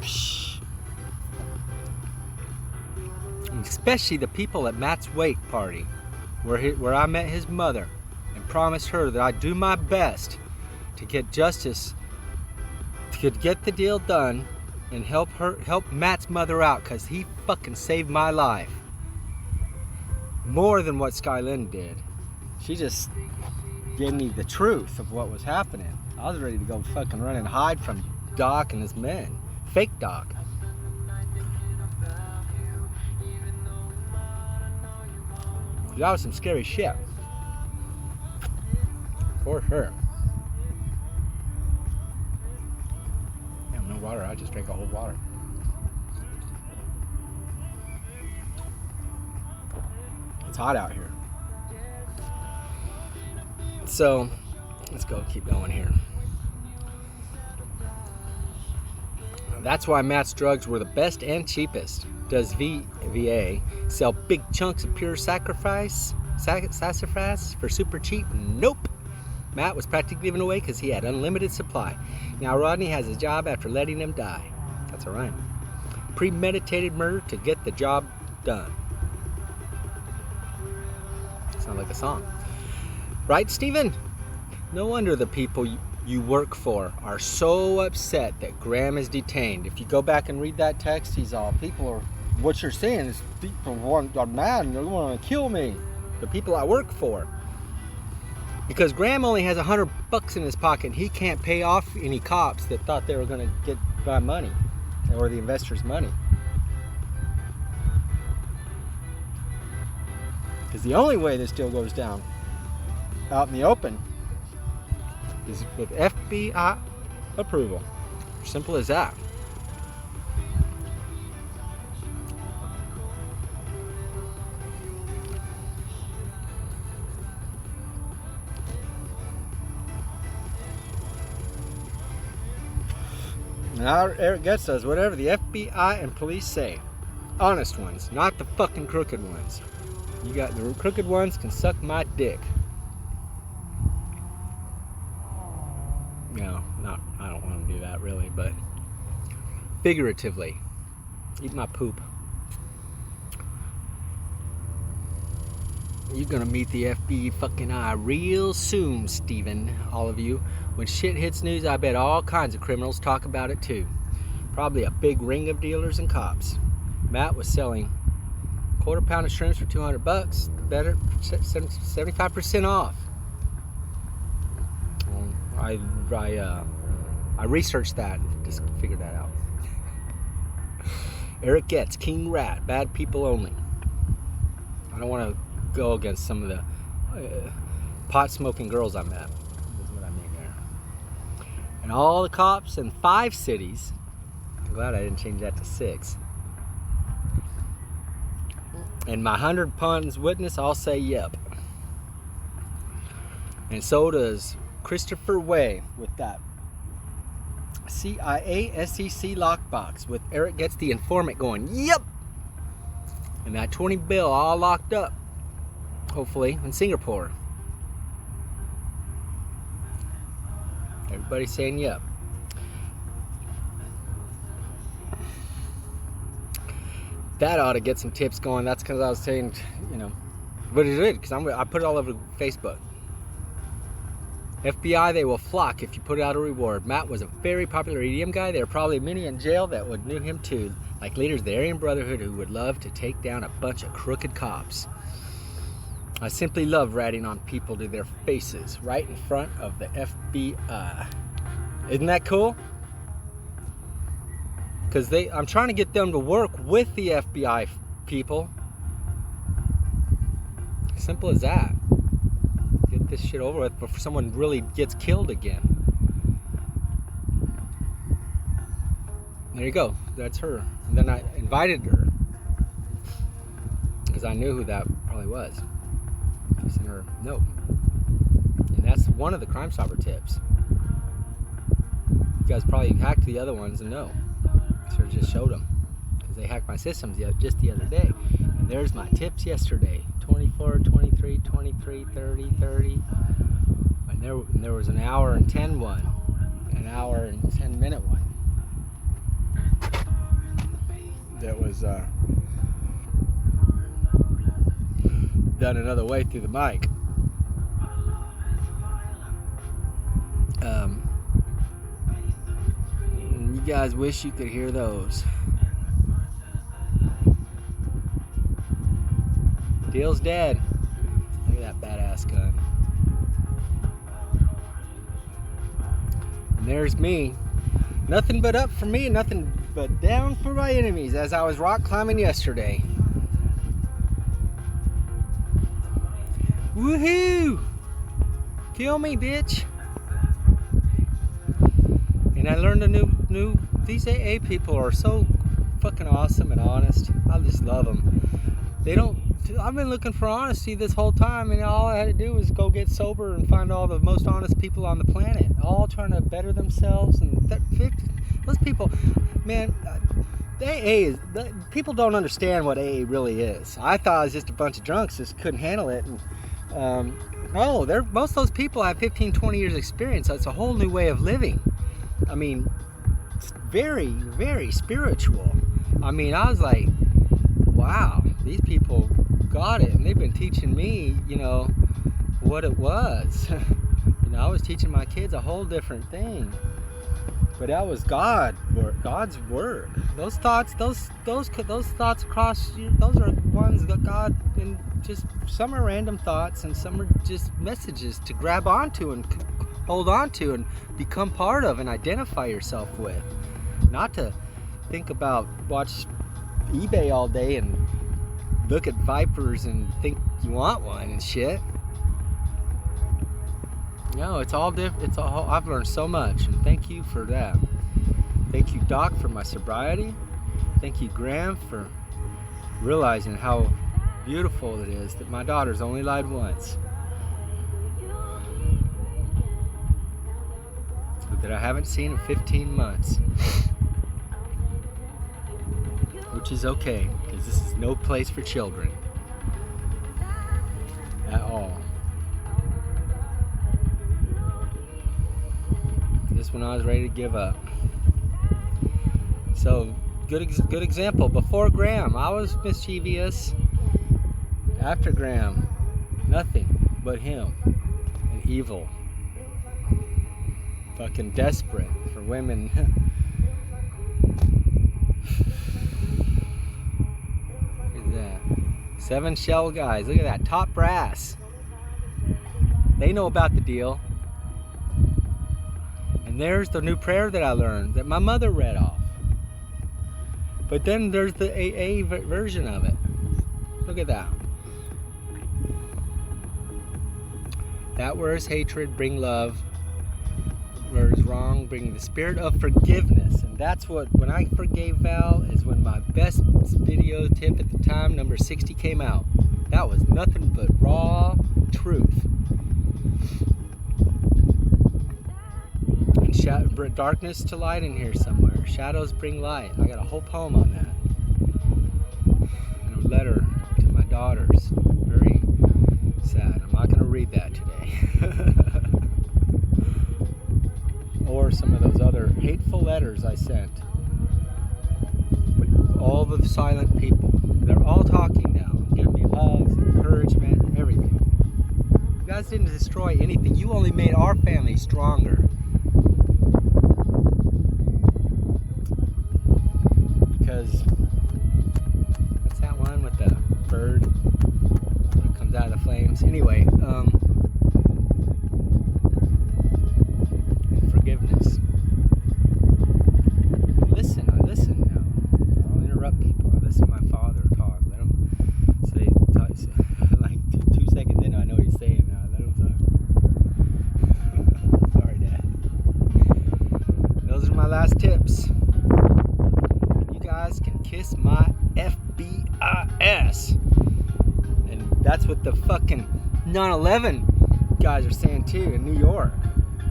especially the people at Matt's wake party, where I met his mother and promised her that I'd do my best to get justice, to get the deal done, and help Matt's mother out, because he fucking saved my life. More than what Skylyn did. She just gave me the truth of what was happening. I was ready to go fucking run and hide from Doc and his men. Fake Doc. That was some scary shit. For sure. Damn, no water. I just drank a whole water. It's hot out here. So, let's go keep going here. That's why Matt's drugs were the best and cheapest. Does VA sell big chunks of pure sassafras for super cheap? Nope. Matt was practically given away because he had unlimited supply. Now Rodney has his job after letting him die. That's a rhyme. Premeditated murder to get the job done. Sounds like a song. Right, Stephen? No wonder the people you work for are so upset that Graham is detained. If you go back and read that text, he's all, what you're saying is people are mad and they want to kill me. The people I work for. Because Graham only has $100 in his pocket. He can't pay off any cops that thought they were going to get my money or the investors' money. Because the only way this deal goes down out in the open is with FBI approval. Simple as that. Now Eric Getz says, whatever the FBI and police say. Honest ones, not the fucking crooked ones. You got the crooked ones can suck my dick. No, I don't want to do that really, but figuratively. Eat my poop. You're gonna meet the FBI fucking eye real soon, Stephen, all of you. When shit hits news, I bet all kinds of criminals talk about it too. Probably a big ring of dealers and cops. Matt was selling quarter pound of shrimps for $200. Better, 75% off. I researched that and just figured that out. Eric Getz, King Rat, bad people only. I don't want to go against some of the pot smoking girls I met. That's what I mean there. And all the cops in 5 cities. I'm glad I didn't change that to 6. And my 100 puns witness, I'll say yep. And so does Christopher Way with that CIA SEC lockbox with Eric Getz the informant going yep. And that 20 bill all locked up. Hopefully in Singapore. Everybody everybody's saying yep. That ought to get some tips going. That's because I was saying, you know, but it did, because I put it all over Facebook. FBI, they will flock if you put out a reward. Matt was a very popular EDM guy. There are probably many in jail that would knew him too, like leaders of the Aryan Brotherhood who would love to take down a bunch of crooked cops. I simply love ratting on people to their faces right in front of the FBI. Isn't that cool? Because I'm trying to get them to work with the FBI people. Simple as that. Get this shit over with before someone really gets killed again. There you go. That's her. And then I invited her because I knew who that probably was. I sent her a note. And that's one of the Crime Stopper tips. You guys probably hacked the other ones and know. So I just showed them because they hacked my systems just the other day. And there's my tips yesterday. 24, 23, 23, 30, 30. And there was an hour and 10 one. An hour and 10 minute one. That was done another way through the mic. You guys wish you could hear those. Deal's dead. Look at that badass gun. And there's me. Nothing but up for me and nothing but down for my enemies as I was rock climbing yesterday. Woohoo! Kill me, bitch. And I learned these AA people are so fucking awesome and honest. I just love them. I've been looking for honesty this whole time, and all I had to do was go get sober and find all the most honest people on the planet, all trying to better themselves. And those people, man, AA is, people don't understand what AA really is. I thought it was just a bunch of drunks just couldn't handle it. And no, most of those people have 15, 20 years experience. That's a whole new way of living. I mean, it's very, very spiritual. I mean, I was like, wow, these people got it, and they've been teaching me, you know, what it was. You know, I was teaching my kids a whole different thing, but that was God's word. Those thoughts, those thoughts across you, those are ones that God, and just some are random thoughts, and some are just messages to grab onto and hold on to and become part of and identify yourself with. Not to think about, watch eBay all day and look at Vipers and think you want one and shit. No, it's all different. It's all. I've learned so much, and thank you for that. Thank you, Doc, for my sobriety. Thank you, Graham, for realizing how beautiful it is that my daughter's only lied once. That I haven't seen in 15 months. Which is okay, because this is no place for children. At all. Just when I was ready to give up. So, good example. Before Graham, I was mischievous. After Graham, nothing but him and evil. Fucking desperate for women. Look at that. 7 shell guys. Look at that. Top brass. They know about the deal. And there's the new prayer that I learned that my mother read off. But then there's the AA version of it. Look at that. That where is hatred, bring love. Where is wrong, bring the spirit of forgiveness. And that's what, when I forgave Val, is when my best video tip at the time, number 60, came out. That was nothing but raw truth. And darkness to light in here somewhere. Shadows bring light. I got a whole poem on that. And a letter to my daughters. Very sad. I'm not going to read that today. restore some of those other hateful letters I sent. But all the silent people, they're all talking now, giving me hugs, encouragement, everything. You guys didn't destroy anything. You only made our family stronger. Because what's that one with the bird when it comes out of the flames? Anyway, and forgiveness. I listen now. I don't interrupt people. I listen to my father talk. Let him say like 2 seconds in, I know what he's saying now. Let him talk. Sorry, Dad. Those are my last tips. Guys can kiss my FBI ass. And that's what the fucking 9/11 guys are saying too in New York.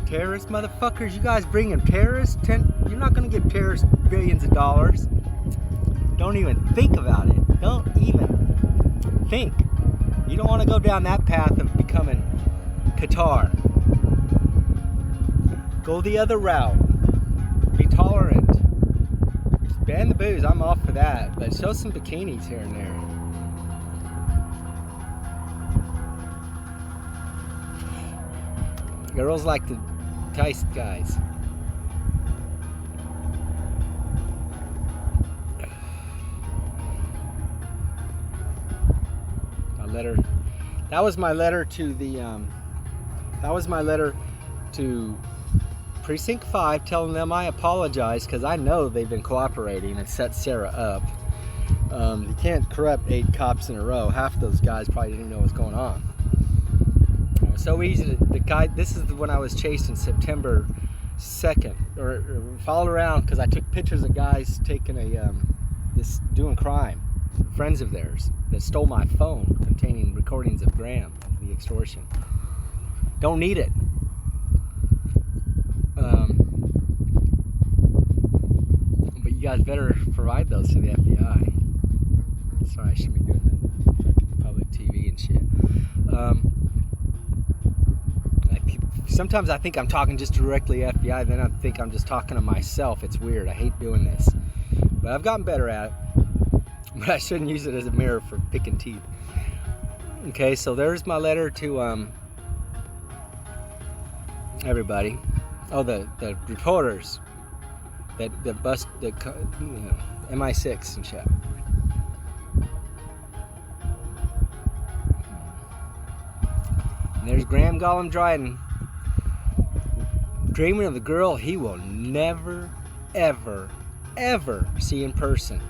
Terrorist motherfuckers, you guys bringing terrorists? You're not gonna give terrorists billions of dollars. Don't even think about it. Don't even think. You don't want to go down that path of becoming Qatar. Go the other route. Be tolerant. Ban the booze, I'm all for that, but show some bikinis here and there. Girls like to entice guys. My letter. That was my letter to the. That was my letter to Precinct 5, telling them I apologize because I know they've been cooperating and set Sarah up. You can't corrupt 8 cops in a row. Half those guys probably didn't know what's going on. It was so easy to, the guy, this is when I was chased in September 2nd, or followed around because I took pictures of guys taking doing crime, friends of theirs that stole my phone containing recordings of Graham, the extortion. Don't need it. But you guys better provide those to the FBI. Sorry, I shouldn't be doing that. Public TV and shit. Sometimes I think I'm talking just directly FBI, then I think I'm just talking to myself. It's weird. I hate doing this. But I've gotten better at it. But I shouldn't use it as a mirror for picking teeth. Okay, so there's my letter to everybody. Oh, the reporters that bust the MI6 and shit. And there's Graham Gollum Dryden, dreaming of the girl he will never, ever, ever see in person.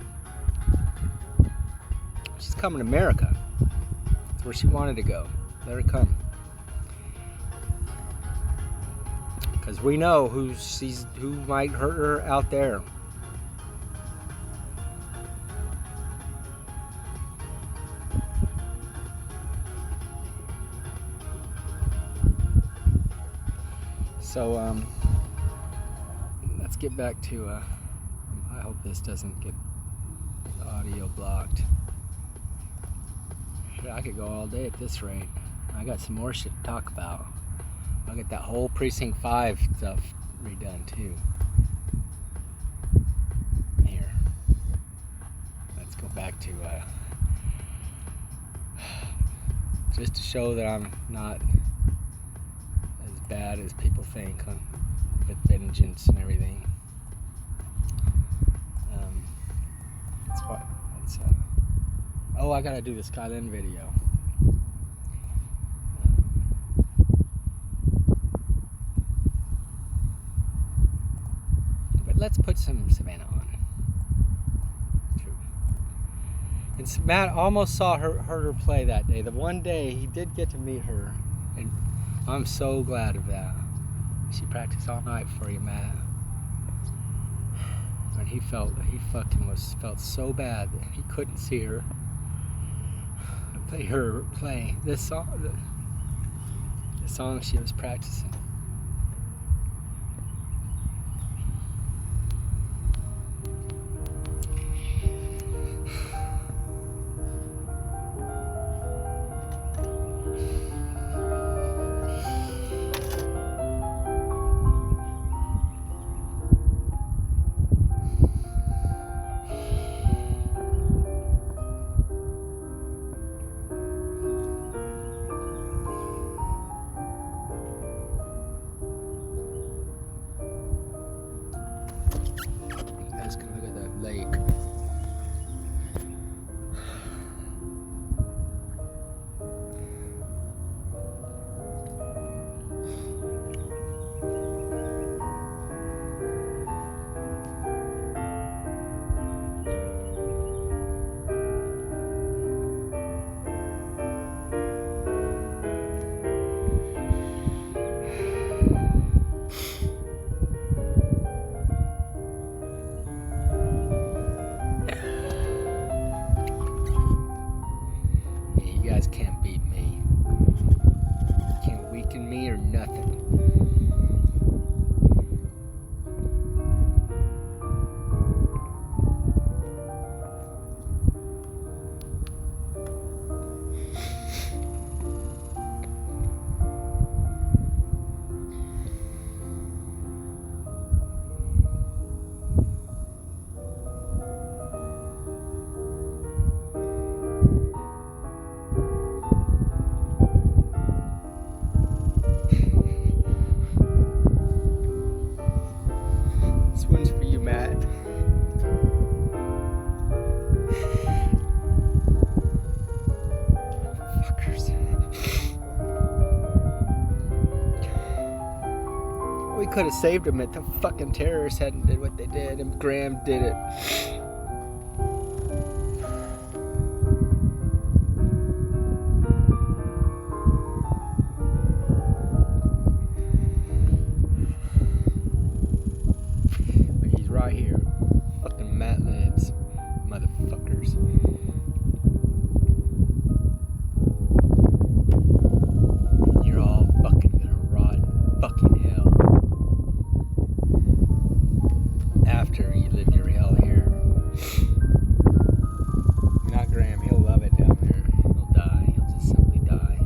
She's coming to America. That's where she wanted to go. Let her come. Because we know who might hurt her out there. So let's get back to. I hope this doesn't get the audio blocked. I could go all day at this rate. I got some more shit to talk about. I'll get that whole Precinct 5 stuff redone too. Here. Let's go back to just to show that I'm not as bad as people think with vengeance and everything. Oh, I gotta do the Skylyn video. But let's put some Savannah on. True. And Savannah almost saw her play that day. The one day he did get to meet her, and I'm so glad of that. She practiced all night for you, Matt. And he felt so bad that he couldn't see her. Play this song, the song she was practicing. could have saved them if the fucking terrorists hadn't did what they did, and Graham did it. But he's right here. Fucking Matt Libs, motherfuckers. You're all fucking gonna rot in fucking hell after you live your hell here. Not Graham, he'll love it down there. He'll die, he'll just simply die.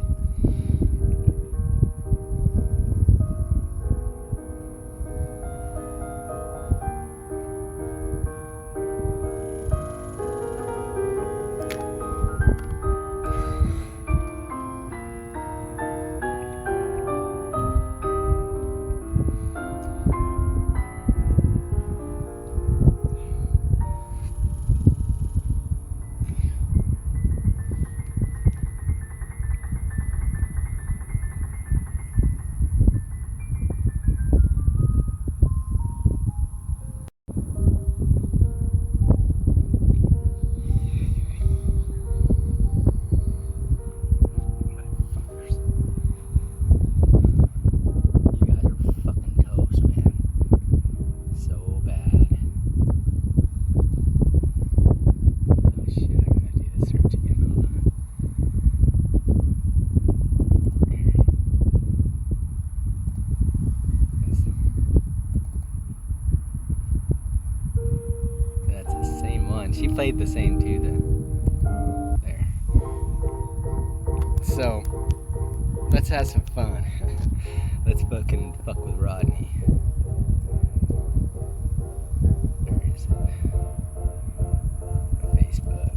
She played the same too, there. So, let's have some fun. Let's fucking fuck with Rodney. Where is it? Facebook.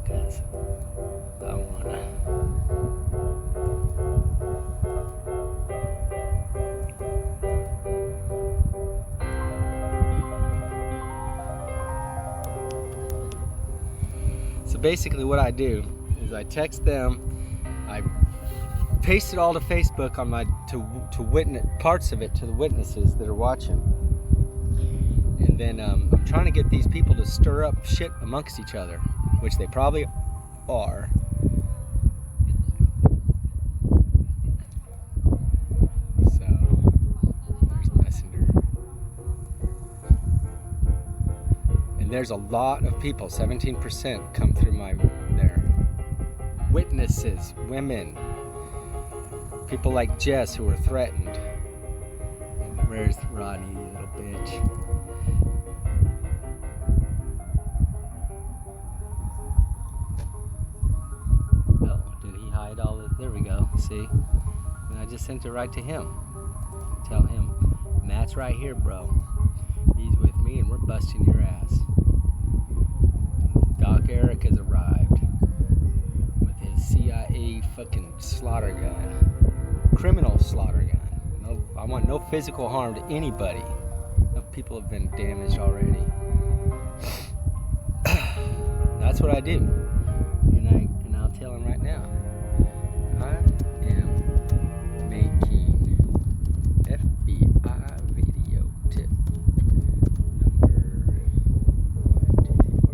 Because I wanna. So basically what I do is I text them, I paste it all to Facebook on my to witness parts of it to the witnesses that are watching, and then I'm trying to get these people to stir up shit amongst each other, which they probably are. So there's Messenger. There's a lot of people, 17% come through my there. Witnesses, women, people like Jess who were threatened. Where's Rodney, you little bitch? Oh, did he hide all of it? There we go, see? And I just sent it right to him. Tell him, Matt's right here, bro. He's with me and we're busting your ass. Doc Eric has arrived with his CIA fucking slaughter gun. Criminal slaughter gun. No, I want no physical harm to anybody. Enough people have been damaged already. That's what I do. And I'll tell him right now. I am making FBI video tip.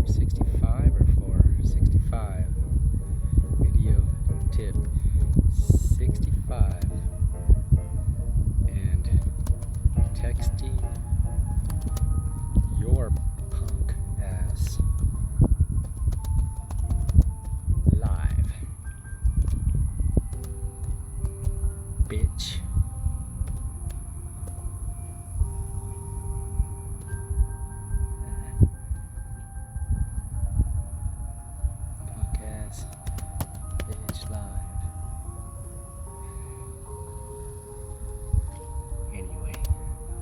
65 or 465 video tip 65 and texting your punk ass live, bitch.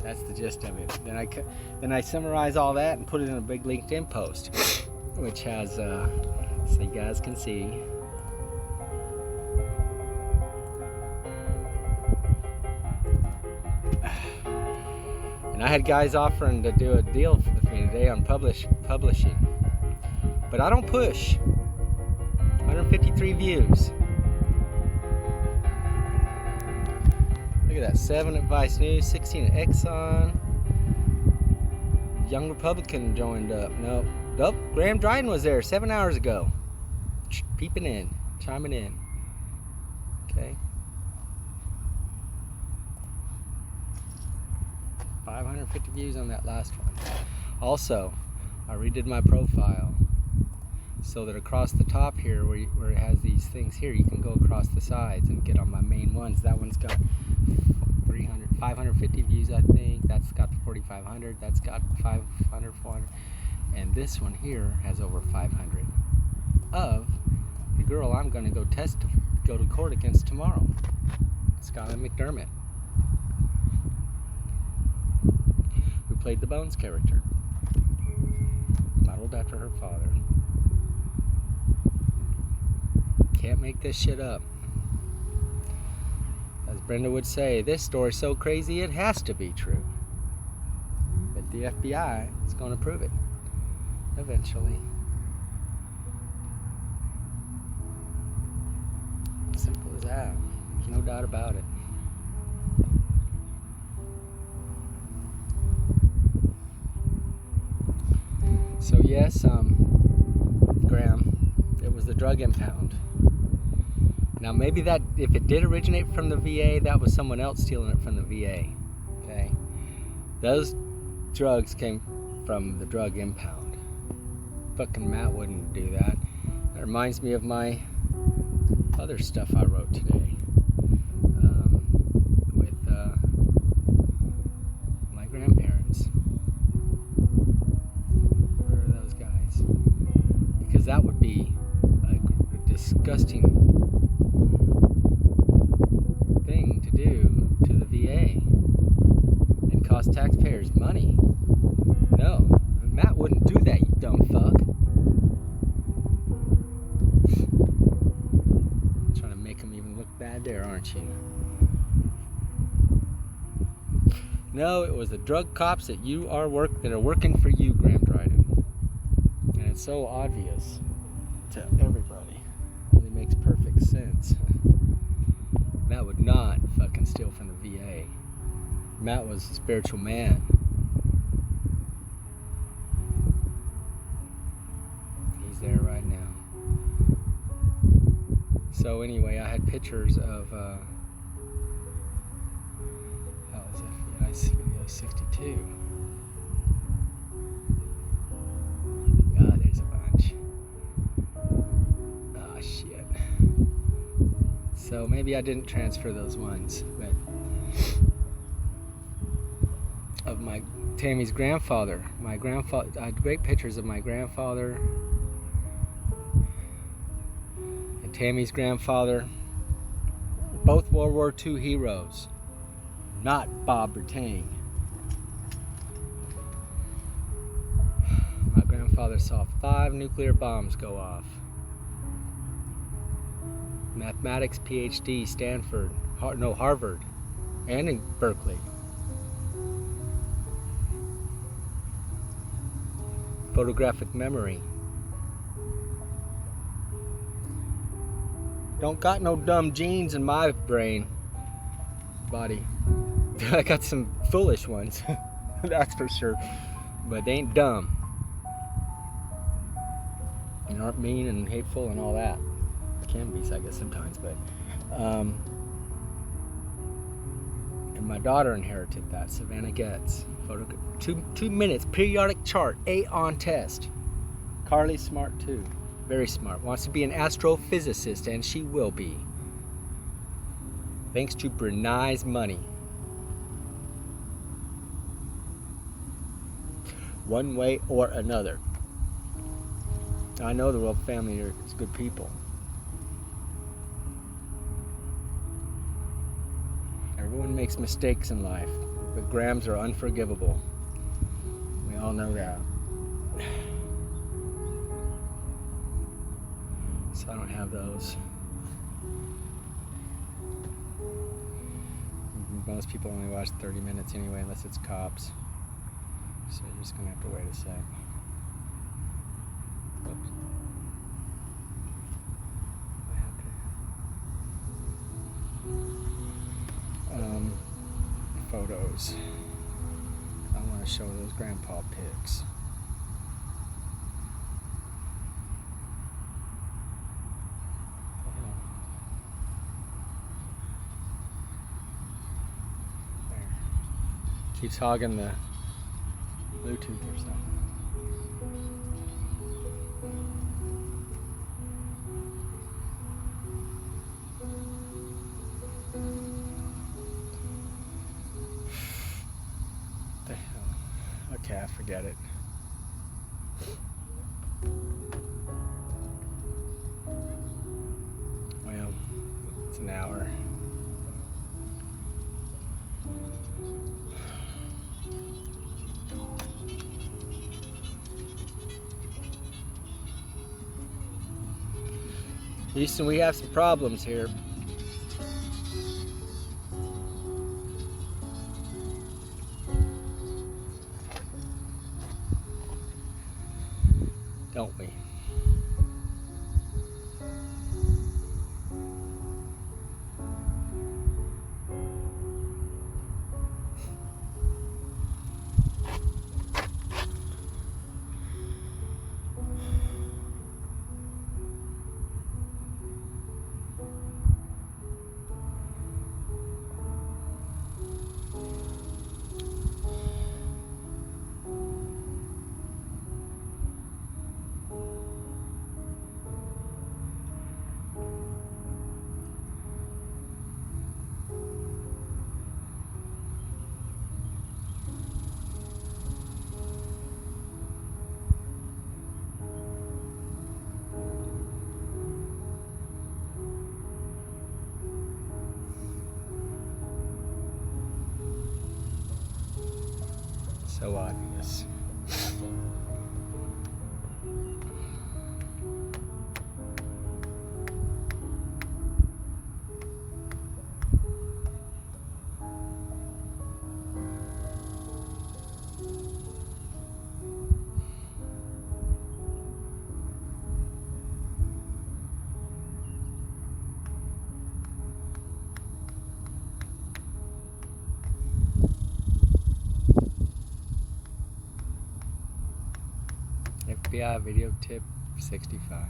That's the gist of it. Then I summarize all that and put it in a big LinkedIn post, which has so you guys can see. And I had guys offering to do a deal with me today on publishing, but I don't push. 153 views. Look Look at that, 7 at Vice News, 16 at Exxon. Young Republican joined up. Nope. Graham Dryden was there 7 hours ago. Peeping in, chiming in. Okay. 550 views on that last one. Also, I redid my profile so that across the top here, where it has these things here, you can go across the sides and get on my main ones. That one's got 550 views, I think. That's got 4,500. That's got 500, 400. And this one here has over 500 of the girl I'm going to go to court against tomorrow, Skylyn McDermott, who played the Bones character, modeled after her father. Can't make this shit up. As Brenda would say, this story's so crazy it has to be true. But the FBI is going to prove it eventually. Simple as that. There's no doubt about it. So yes, Graham, it was the drug impound. Now maybe that, if it did originate from the VA, that was someone else stealing it from the VA. Okay, those drugs came from the drug impound. Fucking Matt wouldn't do that. That reminds me of my other stuff I wrote today with my grandparents. Where are those guys? Because that would be a disgusting thing to do to the VA and cost taxpayers money. No, Matt wouldn't do that, you dumb fuck. Trying to make him even look bad there, aren't you? No, it was the drug cops that are working for you, Graham Dryden. And it's so obvious to everybody. It really makes perfect sense. Matt would not fucking steal from the VA. Matt was a spiritual man. He's there right now. So anyway, I had pictures of that was FBI video 62. God, there's a bunch. Oh shit. So maybe I didn't transfer those ones, but of my Tammy's grandfather. I had great pictures of my grandfather and Tammy's grandfather, both World War II heroes, not Bob Bertang. My grandfather saw 5 nuclear bombs go off. Mathematics PhD, Stanford, Harvard, and in Berkeley. Photographic memory. Don't got no dumb genes in my body. I got some foolish ones, that's for sure, but they ain't dumb. And aren't mean and hateful and all that. Can be, I guess, sometimes, but and my daughter inherited that. Savannah Getz, 2 minutes periodic chart, A on test. Carly's smart too, very smart, wants to be an astrophysicist, and she will be, thanks to Brennai's money. One way or another. I know the royal family is good people. Everyone makes mistakes in life, but Grahams are unforgivable. We all know that. So I don't have those. Most people only watch 30 minutes anyway, unless it's cops. So you're just gonna have to wait a sec. Oops. I have to. photos. I want to show those grandpa pics. There. Keeps hogging the Bluetooth or something. Okay, I forget it. Well, it's an hour. Houston, we have some problems here. Don't we? So obvious. FBI video tip 65.